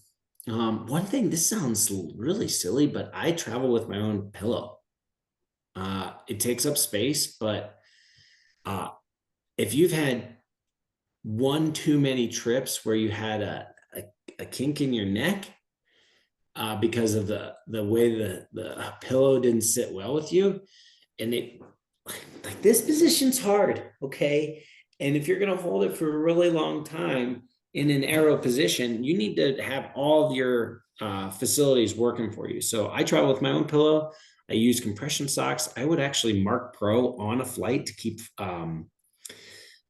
One thing, this sounds really silly, but I travel with my own pillow. It takes up space, but if you've had one too many trips where you had a kink in your neck because of the way the pillow didn't sit well with you, and it like this position's hard, okay? And if you're going to hold it for a really long time in an aero position, you need to have all of your facilities working for you. So I travel with my own pillow. I use compression socks. I would actually Mark Pro on a flight to keep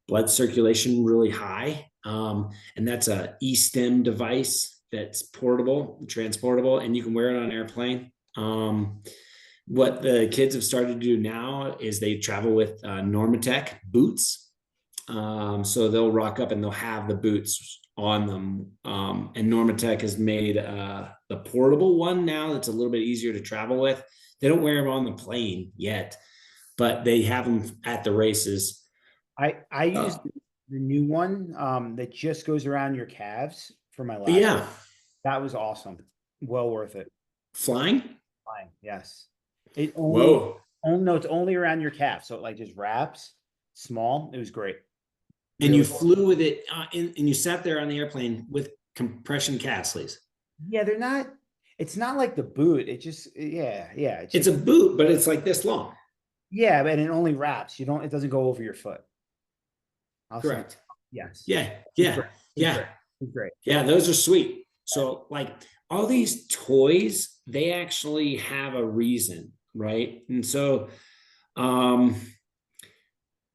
blood circulation really high. And that's a e-stim device that's portable, transportable, and you can wear it on an airplane. What the kids have started to do now is they travel with Normatec boots. So they'll rock up and they'll have the boots on them. And Normatec has made the portable one now that's a little bit easier to travel with. They don't wear them on the plane yet, but they have them at the races. I use the new one that just goes around your calves for my last. Yeah. That was awesome. Well worth it. Flying? Flying, yes. It only, Whoa. no, it's only around your calf. So it like just wraps small. It was great. And Really you cool. flew with it and you sat there on the airplane with compression calf sleeves. Yeah, they're not, it's not like the boot. It just, yeah. It's a boot, but it's like this long. Yeah, but it only wraps. You don't, it doesn't go over your foot. Correct. Yes. Yeah. It's great. Yeah, those are sweet. So like all these toys, they actually have a reason, right? And so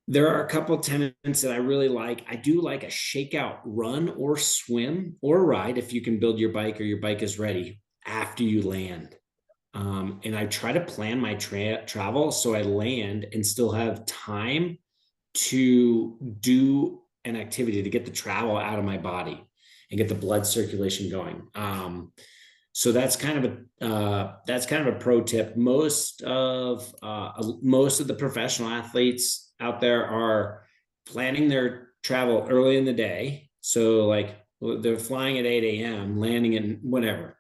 There are a couple tenets that I really like. I do like a shakeout run or swim or ride if you can build your bike or your bike is ready after you land. And I try to plan my travel so I land and still have time to do an activity to get the travel out of my body and get the blood circulation going. So that's kind of a pro tip. Most of the professional athletes out there are planning their travel early in the day. So like they're flying at 8 a.m., landing in whatever,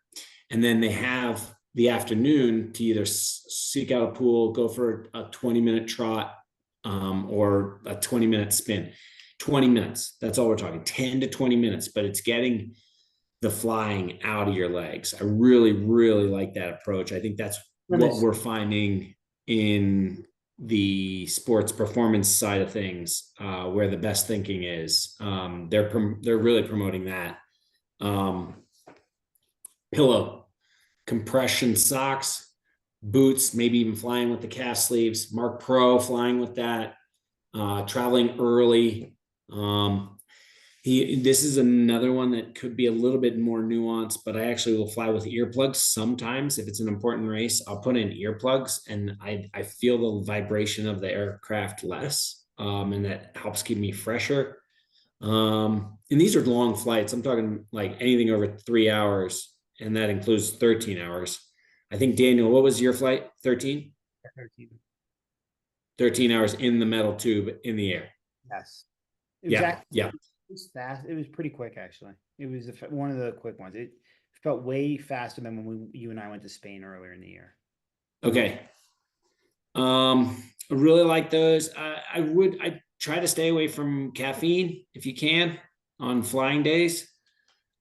and then they have the afternoon to either seek out a pool, go for a 20-minute trot, or a 20-minute spin. 20 minutes. That's all we're talking. 10 to 20 minutes, but it's getting the flying out of your legs. I really, really like that approach. I think that's what we're finding in the sports performance side of things, where the best thinking is. They're really promoting that. Pillow, compression socks, boots, maybe even flying with the calf sleeves. Mark Pro flying with that. Traveling early. This is another one that could be a little bit more nuanced, but I actually will fly with earplugs sometimes. If it's an important race, I'll put in earplugs and I feel the vibration of the aircraft less. And that helps keep me fresher. And these are long flights. I'm talking like anything over 3 hours, and that includes 13 hours. I think, Daniel, what was your flight? 13? 13. 13 hours in the metal tube in the air. Yes. Yeah. It was fast. It was pretty quick, actually. It was one of the quick ones. It felt way faster than when you and I went to Spain earlier in the year. Okay. I really like those. I try to stay away from caffeine if you can on flying days.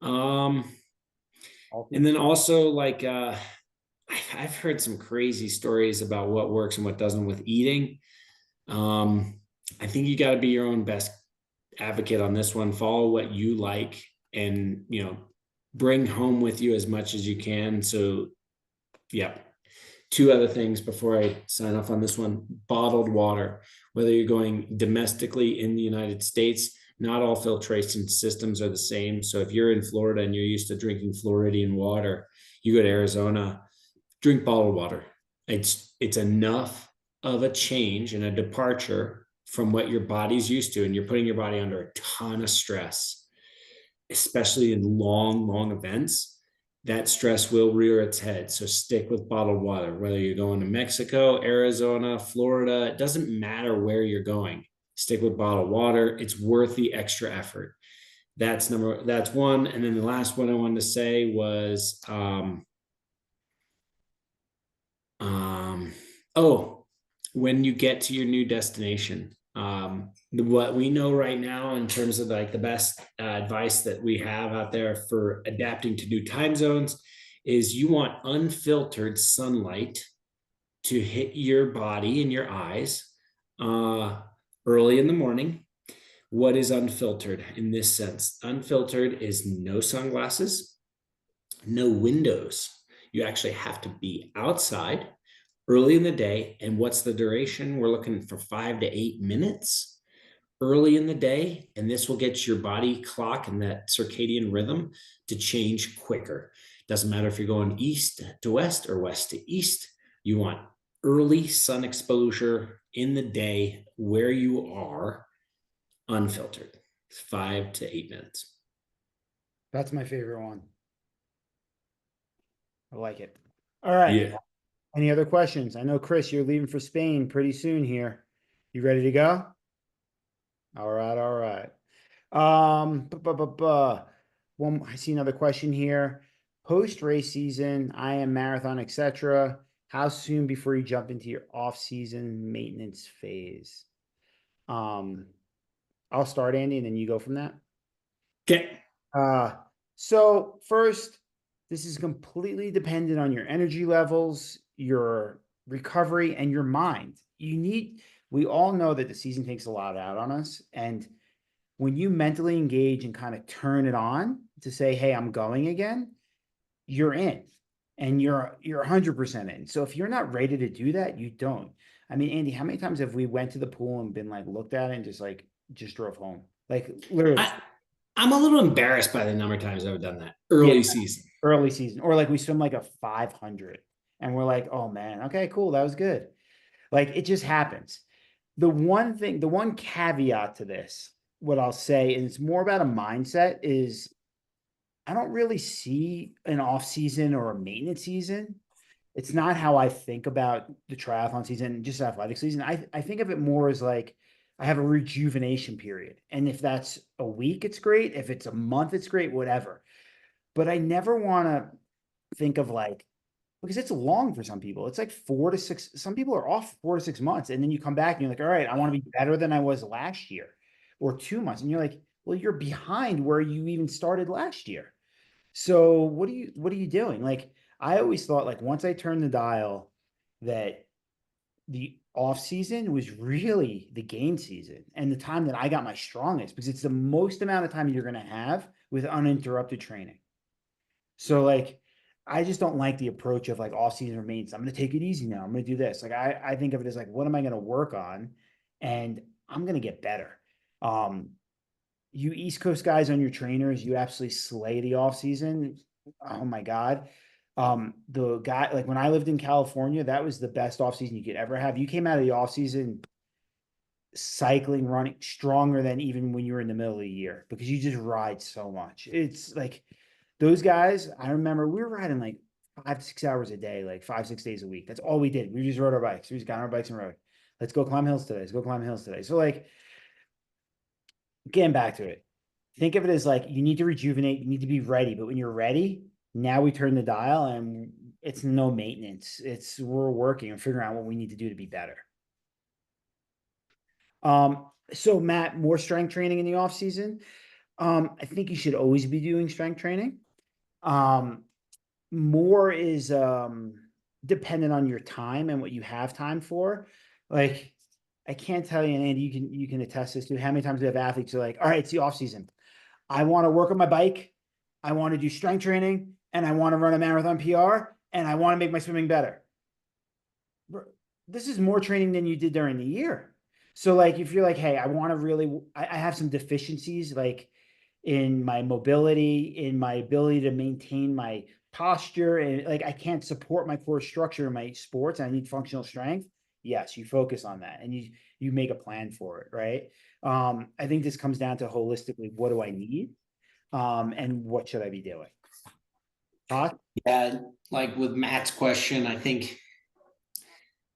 And then also like, I've heard some crazy stories about what works and what doesn't with eating. I think you got to be your own best advocate on this one. Follow what you like, and bring home with you as much as you can. So, yeah. Two other things before I sign off on this one: bottled water. Whether you're going domestically in the United States, not all filtration systems are the same. So if you're in Florida and you're used to drinking Floridian water, you go to Arizona, drink bottled water. It's enough of a change and a departure from what your body's used to, and you're putting your body under a ton of stress, especially in long events. That stress will rear its head. So stick with bottled water, whether you're going to Mexico, Arizona, Florida, it doesn't matter where you're going. Stick with bottled water. It's worth the extra effort. That's one. And then the last one I wanted to say was, when you get to your new destination, what we know right now in terms of like the best advice that we have out there for adapting to new time zones is you want unfiltered sunlight to hit your body and your eyes early in the morning. What is unfiltered in this sense? Unfiltered is no sunglasses, no windows. You actually have to be outside early in the day. And what's the duration? We're looking for 5 to 8 minutes early in the day. And this will get your body clock and that circadian rhythm to change quicker. Doesn't matter if you're going east to west or west to east. You want early sun exposure in the day where you are, unfiltered. 5 to 8 minutes. That's my favorite one. I like it. All right. Yeah. Any other questions? I know, Chris, you're leaving for Spain pretty soon here. You ready to go? All right. One, I see another question here. Post race season, IM marathon, etc. How soon before you jump into your off-season maintenance phase? I'll start, Andy, and then you go from that. Okay. So first, this is completely dependent on your energy levels, your recovery, and your mind. We all know that the season takes a lot out on us. And when you mentally engage and kind of turn it on to say, hey, I'm going again, you're in and you're 100% in. So if you're not ready to do that, you don't. I mean, Andy, how many times have we went to the pool and been like looked at it and just drove home? Like literally, I'm a little embarrassed by the number of times I've done that yeah, early season. early season, or like we swim like a 500 and we're like, oh man, okay, cool, that was good. Like it just happens. The one caveat to this, what I'll say, and it's more about a mindset, is I don't really see an off season or a maintenance season. It's not how I think about the triathlon season, just athletic season. I think of it more as like I have a rejuvenation period. And if that's a week, it's great. If it's a month, it's great, whatever. But I never want to think of like, because it's long for some people. It's like 4 to 6. Some people are off 4 to 6 months. And then you come back and you're like, all right, I want to be better than I was last year or 2 months. And you're like, well, you're behind where you even started last year. So what are you doing? Like I always thought like once I turned the dial that the off season was really the gain season and the time that I got my strongest because it's the most amount of time you're going to have with uninterrupted training. So like I just don't like the approach of like off season remains. I'm going to take it easy now. I'm going to do this. Like I think of it as like what am I going to work on and I'm going to get better. Um you East Coast guys on your trainers, you absolutely slay the off season. Oh my God. The guy, like when I lived in California, that was the best off season you could ever have. You came out of the off season cycling, running stronger than even when you were in the middle of the year because you just ride so much. It's like those guys, I remember we were riding like 5 to 6 hours a day, like 5, 6 days a week. That's all we did. We just rode our bikes. We just got on our bikes and rode. Let's go climb hills today. Let's go climb hills today. So like getting back to it, think of it as like you need to rejuvenate, you need to be ready. But when you're ready, now we turn the dial and it's no maintenance. It's we're working and figuring out what we need to do to be better. So Matt, more strength training in the off season. I think you should always be doing strength training. Um, more is dependent on your time and what you have time for. Like I can't tell you, and Andy, you can attest this to how many times we have athletes who are like, all right, it's the off season. I want to work on my bike. I want to do strength training and I want to run a marathon PR and I want to make my swimming better. This is more training than you did during the year. So like, if you're like, hey, I want to really, I have some deficiencies like in my mobility, in my ability to maintain my posture, and like I can't support my core structure in my sports and I need functional strength. Yes, you focus on that and you make a plan for it, right? I think this comes down to holistically, what do I need? And what should I be doing? Yeah, like with Matt's question, I think,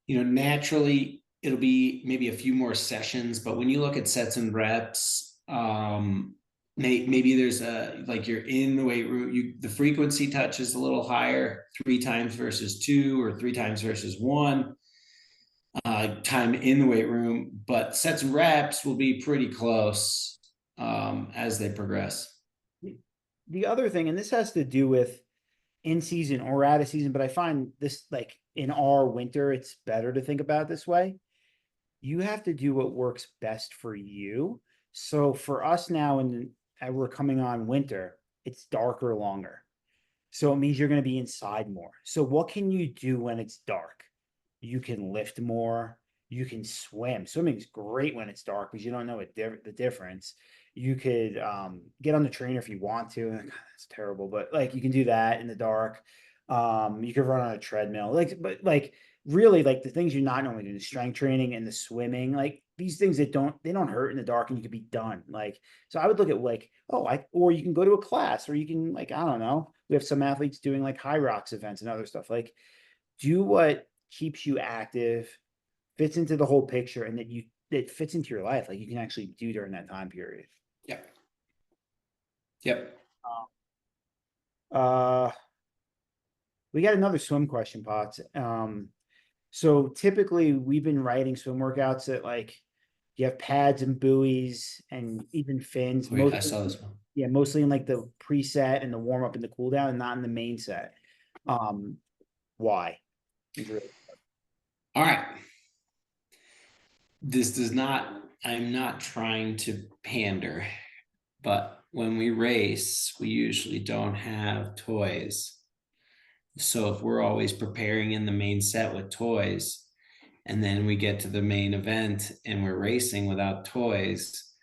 naturally it'll be maybe a few more sessions, but when you look at sets and reps, maybe there's like you're in the weight room, the frequency touch is a little higher, 3 times versus 2 or 3 times versus 1 time in the weight room, but sets and reps will be pretty close as they progress. The other thing, and this has to do with in season or out of season, but I find this like in our winter, it's better to think about it this way. You have to do what works best for you. So for us now, and we're coming on winter, it's darker longer. So it means you're going to be inside more. So what can you do when it's dark? You can lift more. You can swim. Swimming is great when it's dark because you don't know the difference. You could get on the trainer if you want to. God, that's terrible, but like you can do that in the dark. You could run on a treadmill. But really like the things you're not normally doing, the strength training and the swimming, like these things that don't hurt in the dark and you can be done. Like, so I would look at like, or you can go to a class or you can like, I don't know. We have some athletes doing like high rocks events and other stuff. Like do what keeps you active, fits into the whole picture, and that fits into your life. Like you can actually do during that time period. Yep. We got another swim question, Potts. So typically we've been writing swim workouts that like you have pads and buoys and even fins. Wait, I saw this one. Yeah, mostly in like the preset and the warm up and the cool down, and not in the main set. Why? All right. I'm not trying to pander, but when we race, we usually don't have toys. So if we're always preparing in the main set with toys, and then we get to the main event and we're racing without toys,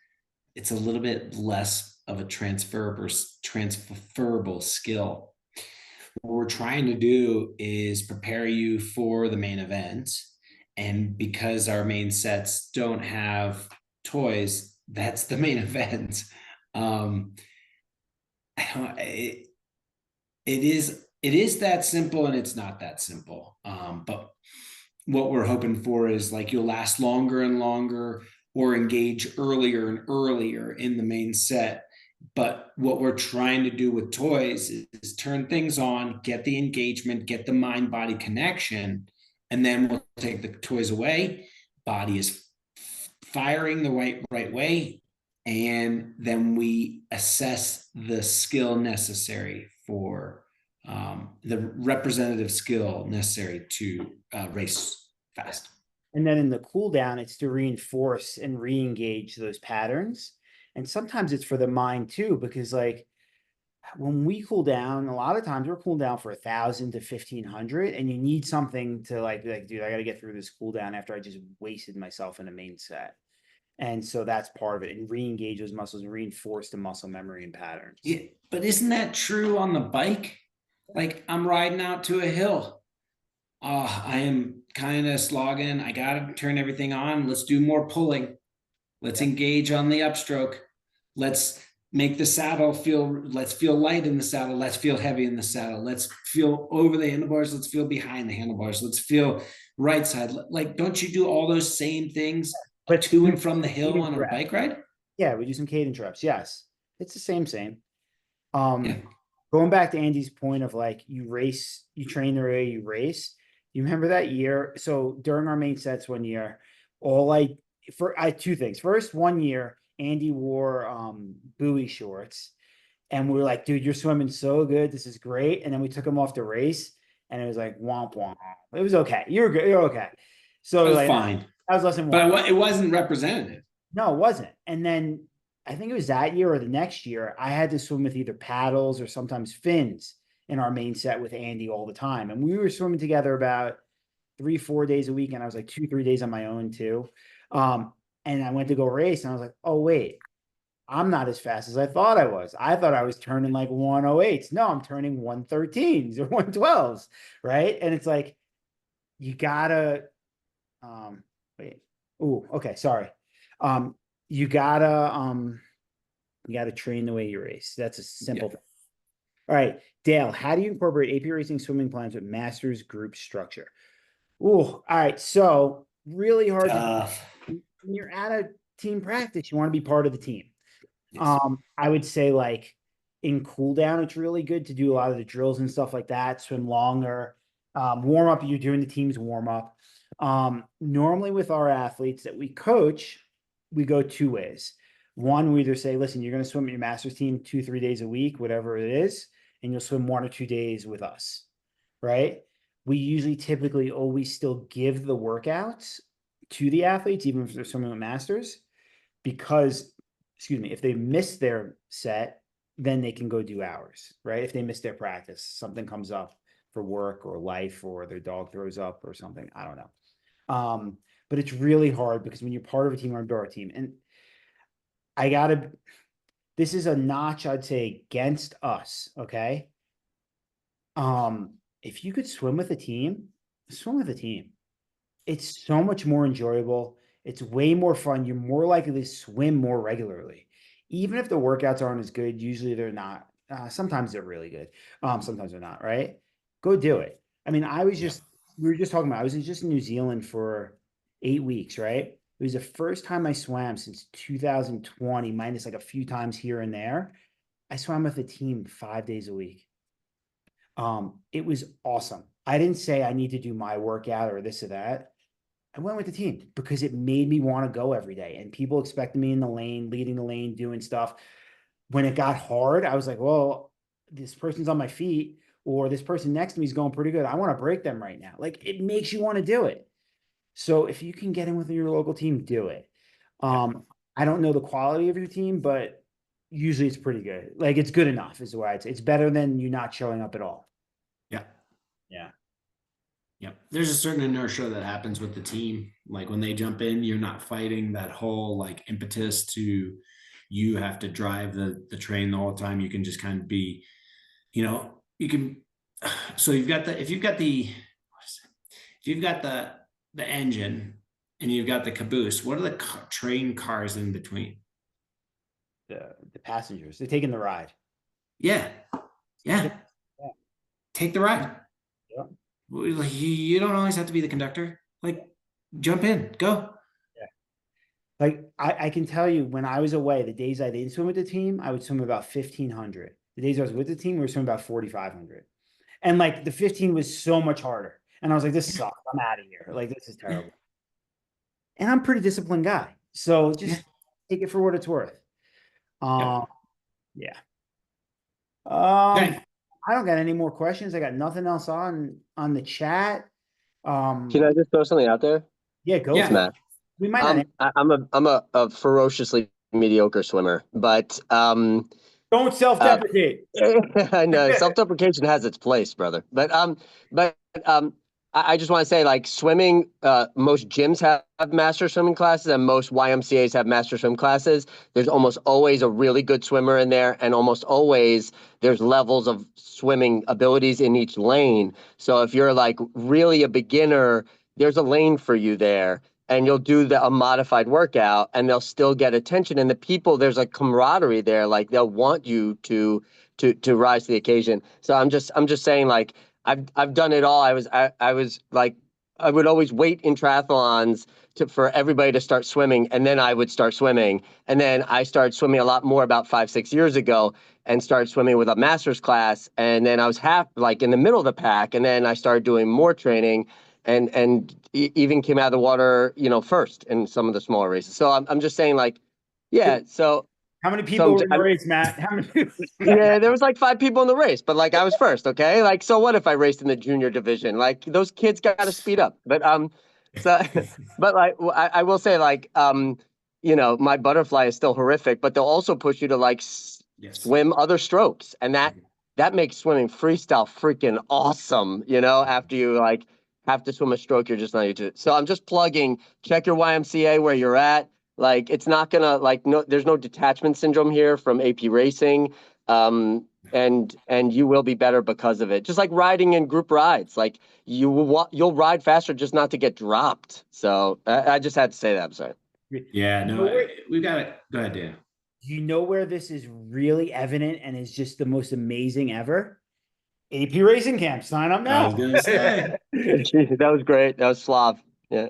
it's a little bit less of a transferable skill. What we're trying to do is prepare you for the main event. And because our main sets don't have toys, that's the main event. Um, it, it is that simple, and it's not that simple. But what we're hoping for is like you'll last longer and longer, or engage earlier and earlier in the main set. But what we're trying to do with toys is turn things on, get the engagement, get the mind body connection, and then we'll take the toys away. Body is firing the right way, and then we assess the skill necessary for the representative skill necessary to race fast. And then in the cool down, it's to reinforce and re-engage those patterns. And sometimes it's for the mind too, because like when we cool down, a lot of times we're cooling down for 1,000 to 1,500, and you need something to like, dude, I got to get through this cool down after I just wasted myself in a main set. And so that's part of it, and re-engage those muscles and reinforce the muscle memory and patterns. Yeah, but isn't that true on the bike? Like I'm riding out to a hill. I am kind of slogging. I got to turn everything on. Let's do more pulling. Let's engage on the upstroke. Let's make the saddle let's feel light in the saddle. Let's feel heavy in the saddle. Let's feel over the handlebars. Let's feel behind the handlebars. Let's feel right side. Like, don't you do all those same things But to and from the hill on a bike ride? Yeah, we do some cadence reps. Yes. It's the same. Yeah. Going back to Andy's point of like you race, you train the way you race. You remember that year? So during our main sets one year, I had two things. First, one year, Andy wore buoy shorts, and we were like, dude, you're swimming so good. This is great. And then we took him off the race, and it was like womp womp. It was okay. You're good. You're okay. So It was like fine, that was less than but one. it wasn't representative. No, it wasn't. And then I think it was that year or the next year, I had to swim with either paddles or sometimes fins in our main set with Andy all the time. And we were swimming together about 3-4 days a week. And I was like 2-3 days on my own too. And I went to go race, and I was like, oh, wait, I'm not as fast as I thought I was. I thought I was turning like 108s. No, I'm turning 113s or 112s. Right. And it's like, you gotta, wait. Oh, okay. Sorry. Um, you gotta train the way you race. That's a simple thing. All right, Dale, how do you incorporate AP racing swimming plans with masters group structure? Oh, all right. So really hard when you're at a team practice, you want to be part of the team. Yes. I would say like in cool down, it's really good to do a lot of the drills and stuff like that, swim longer. Warm up, you're doing the team's warm up. Normally with our athletes that we coach, we go two ways. One, we either say, listen, you're going to swim with your master's team 2-3 days a week, whatever it is, and you'll swim 1 or 2 days with us, right? We usually typically always still give the workouts to the athletes, even if they're swimming with masters, because, excuse me, if they miss their set, then they can go do ours, right? If they miss their practice, something comes up for work or life, or their dog throws up or something, I don't know. But it's really hard because when you're part of a team or a team, and this is a notch, I'd say, against us. Okay. If you could swim with a team, swim with a team. It's so much more enjoyable. It's way more fun. You're more likely to swim more regularly. Even if the workouts aren't as good, usually they're not. Sometimes they're really good. Sometimes they're not, right? Go do it. I mean, we were just talking about, I was just in New Zealand for 8 weeks, right? It was the first time I swam since 2020, minus like a few times here and there. I swam with a team 5 days a week. It was awesome. I didn't say I need to do my workout or this or that. I went with the team because it made me want to go every day. And people expected me in the lane, leading the lane, doing stuff. When it got hard, I was like, well, this person's on my feet, or this person next to me is going pretty good. I want to break them right now. Like, it makes you want to do it. So if you can get in with your local team, do it. I don't know the quality of your team, but usually it's pretty good. Like, it's good enough is the way I'd say. It's better than you not showing up at all. Yeah. Yeah. Yep. There's a certain inertia that happens with the team. Like when they jump in, you're not fighting that whole like impetus to you have to drive the train the whole time. You can just kind of be, you can. So you've got the if you've got the what is it? If you've got the engine and you've got the caboose, what are the train cars in between? The passengers, they're taking the ride. Yeah, yeah. Yeah. Take the ride. Yeah. Like you don't always have to be the conductor. Like jump in, go. Yeah. Like I can tell you when I was away, the days I didn't swim with the team, I would swim about 1,500. The days I was with the team, we were swimming about 4,500. And like the 15 was so much harder. And I was like, this sucks. I'm out of here. Like, this is terrible. And I'm a pretty disciplined guy. So just take it for what it's worth. Yeah. Okay. I don't got any more questions. I got nothing else on the chat. Can I just throw something out there? Yeah, go Yeah. for it. We might not. I'm a ferociously mediocre swimmer, but Don't self-deprecate. I know self-deprecation has its place, brother. But I just want to say, like swimming, most gyms have master swimming classes, and most YMCA's have master swim classes. There's almost always a really good swimmer in there, and almost always there's levels of swimming abilities in each lane. So if you're like really a beginner, there's a lane for you there. And you'll do a modified workout and they'll still get attention. And the people, there's a camaraderie there. Like they'll want you to rise to the occasion. So I'm just saying, like, I've done it all. I was like, I would always wait in triathlons for everybody to start swimming, and then I would start swimming. And then I started swimming a lot more about 5-6 years ago, and started swimming with a master's class. And then I was like in the middle of the pack, and then I started doing more training, and even came out of the water, first in some of the smaller races. So I'm just saying, like, yeah. So how many people were in the race, Matt? How many people? yeah, there was like 5 people in the race, but like I was first, okay? Like, so what if I raced in the junior division? Like those kids got to speed up. So, but like I will say, like, my butterfly is still horrific, but they'll also push you to like Yes. swim other strokes, and that makes swimming freestyle freaking awesome. After you like have to swim a stroke you're just not used to. So I'm just plugging. Check your YMCA where you're at. Like it's not gonna there's no detachment syndrome here from AP racing. And you will be better because of it. Just like riding in group rides, like you'll ride faster just not to get dropped. So I just had to say that. I'm sorry. Yeah, no, we've got it. Go ahead, Dan. Do you know where this is really evident and is just the most amazing ever? AP Racing Camp. Sign up now. I was gonna say. That was great. That was Slav. Yeah.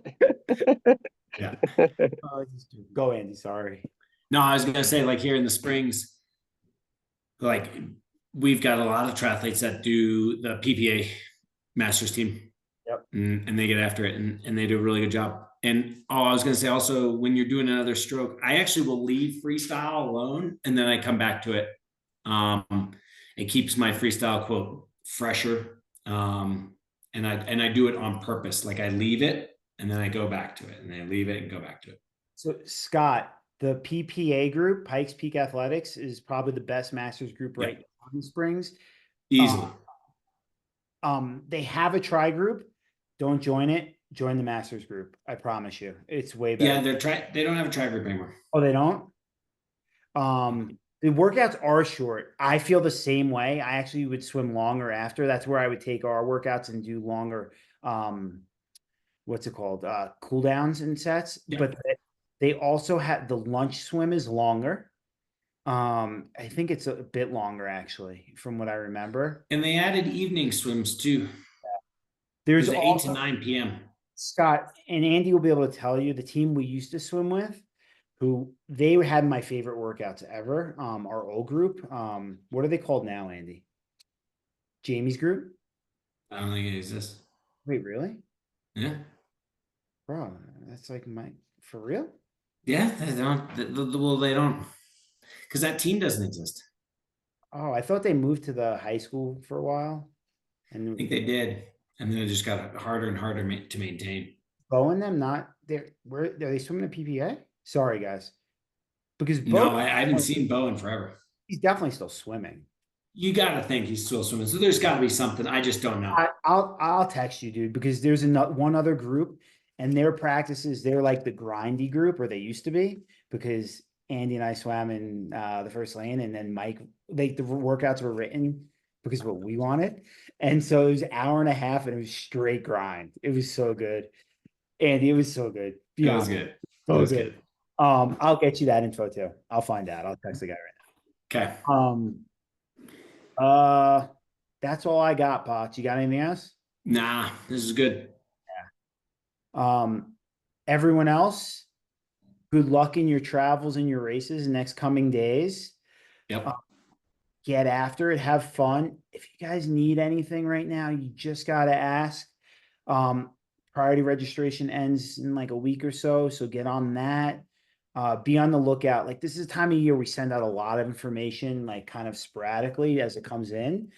Yeah. Go, Andy. Sorry. No, I was gonna say, like here in the Springs, like we've got a lot of triathletes that do the PPA Masters team. Yep. And they get after it, and they do a really good job. And I was gonna say also, when you're doing another stroke, I actually will leave freestyle alone, and then I come back to it. It keeps my freestyle quote fresher. And I do it on purpose. Like I leave it and then I go back to it, and then I leave it and go back to it. So Scott, the PPA group, Pikes Peak Athletics, is probably the best masters group right now in Springs. Easily. They have a tri group. Don't join it. Join the masters group. I promise you, it's way better. Yeah, they don't have a tri group anymore. Oh, they don't. The workouts are short. I feel the same way. I actually would swim longer after. That's where I would take our workouts and do longer. What's it called? Cool downs and sets. Yeah. But they also have the lunch swim is longer. I think it's a bit longer actually, from what I remember. And they added evening swims too. Yeah. There's 8 to 9 p.m. Scott and Andy will be able to tell you the team we used to swim with, who they had my favorite workouts ever. Our old group. What are they called now, Andy? Jamie's group? I don't think it exists. Wait, really? Yeah. Bro, that's like for real? Yeah, they don't. Well, they don't, because that team doesn't exist. Oh, I thought they moved to the high school for a while. And I think they did. And then it just got harder and harder to maintain. Bo and them where are they swimming at PPA? Sorry, guys. Because Bo, no, I haven't seen Bo in forever. He's definitely still swimming. You got to think he's still swimming. So there's got to be something. I just don't know. I'll text you, dude, because there's one other group, and their practices, they're like the grindy group, or they used to be, because Andy and I swam in the first lane, and then Mike, the workouts were written because of what we wanted. And so it was an hour and a half, and it was straight grind. It was so good. Andy, it was so good. It was good. So It was good. good. I'll get you that info too. I'll find out. I'll text the guy right Okay. now. That's all I got, Potts. You got anything else? Nah, this is good. Everyone else, good luck in your travels and your races next coming days. Yep. Get after it. Have fun. If you guys need anything right now, you just got to ask. Priority registration ends in like a week or so, so get on that. Be on the lookout. Like, this is the time of year we send out a lot of information, like kind of sporadically as it comes in.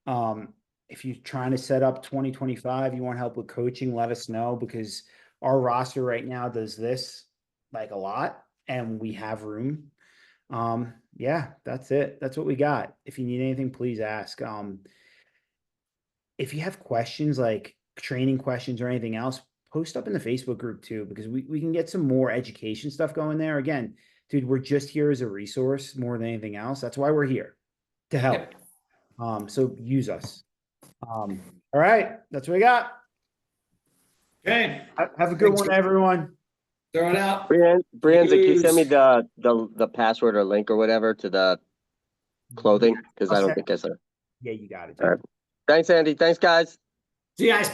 If you're trying to set up 2025, you want help with coaching, let us know, because our roster right now does this like a lot, and we have room. Yeah, that's it. That's what we got. If you need anything, please ask. If you have questions, like training questions or anything else, post up in the Facebook group too, because we can get some more education stuff going there. Again, dude, we're just here as a resource more than anything else. That's why we're here, to help. Yep. So use us. All right, that's what we got. Okay. Have a good one, everyone. Throw it out. Brianza, can you send me Use. the password or link or whatever to the clothing? Because I don't think I said it. Yeah, you got it. All right. Thanks, Andy. Thanks, guys. See you guys.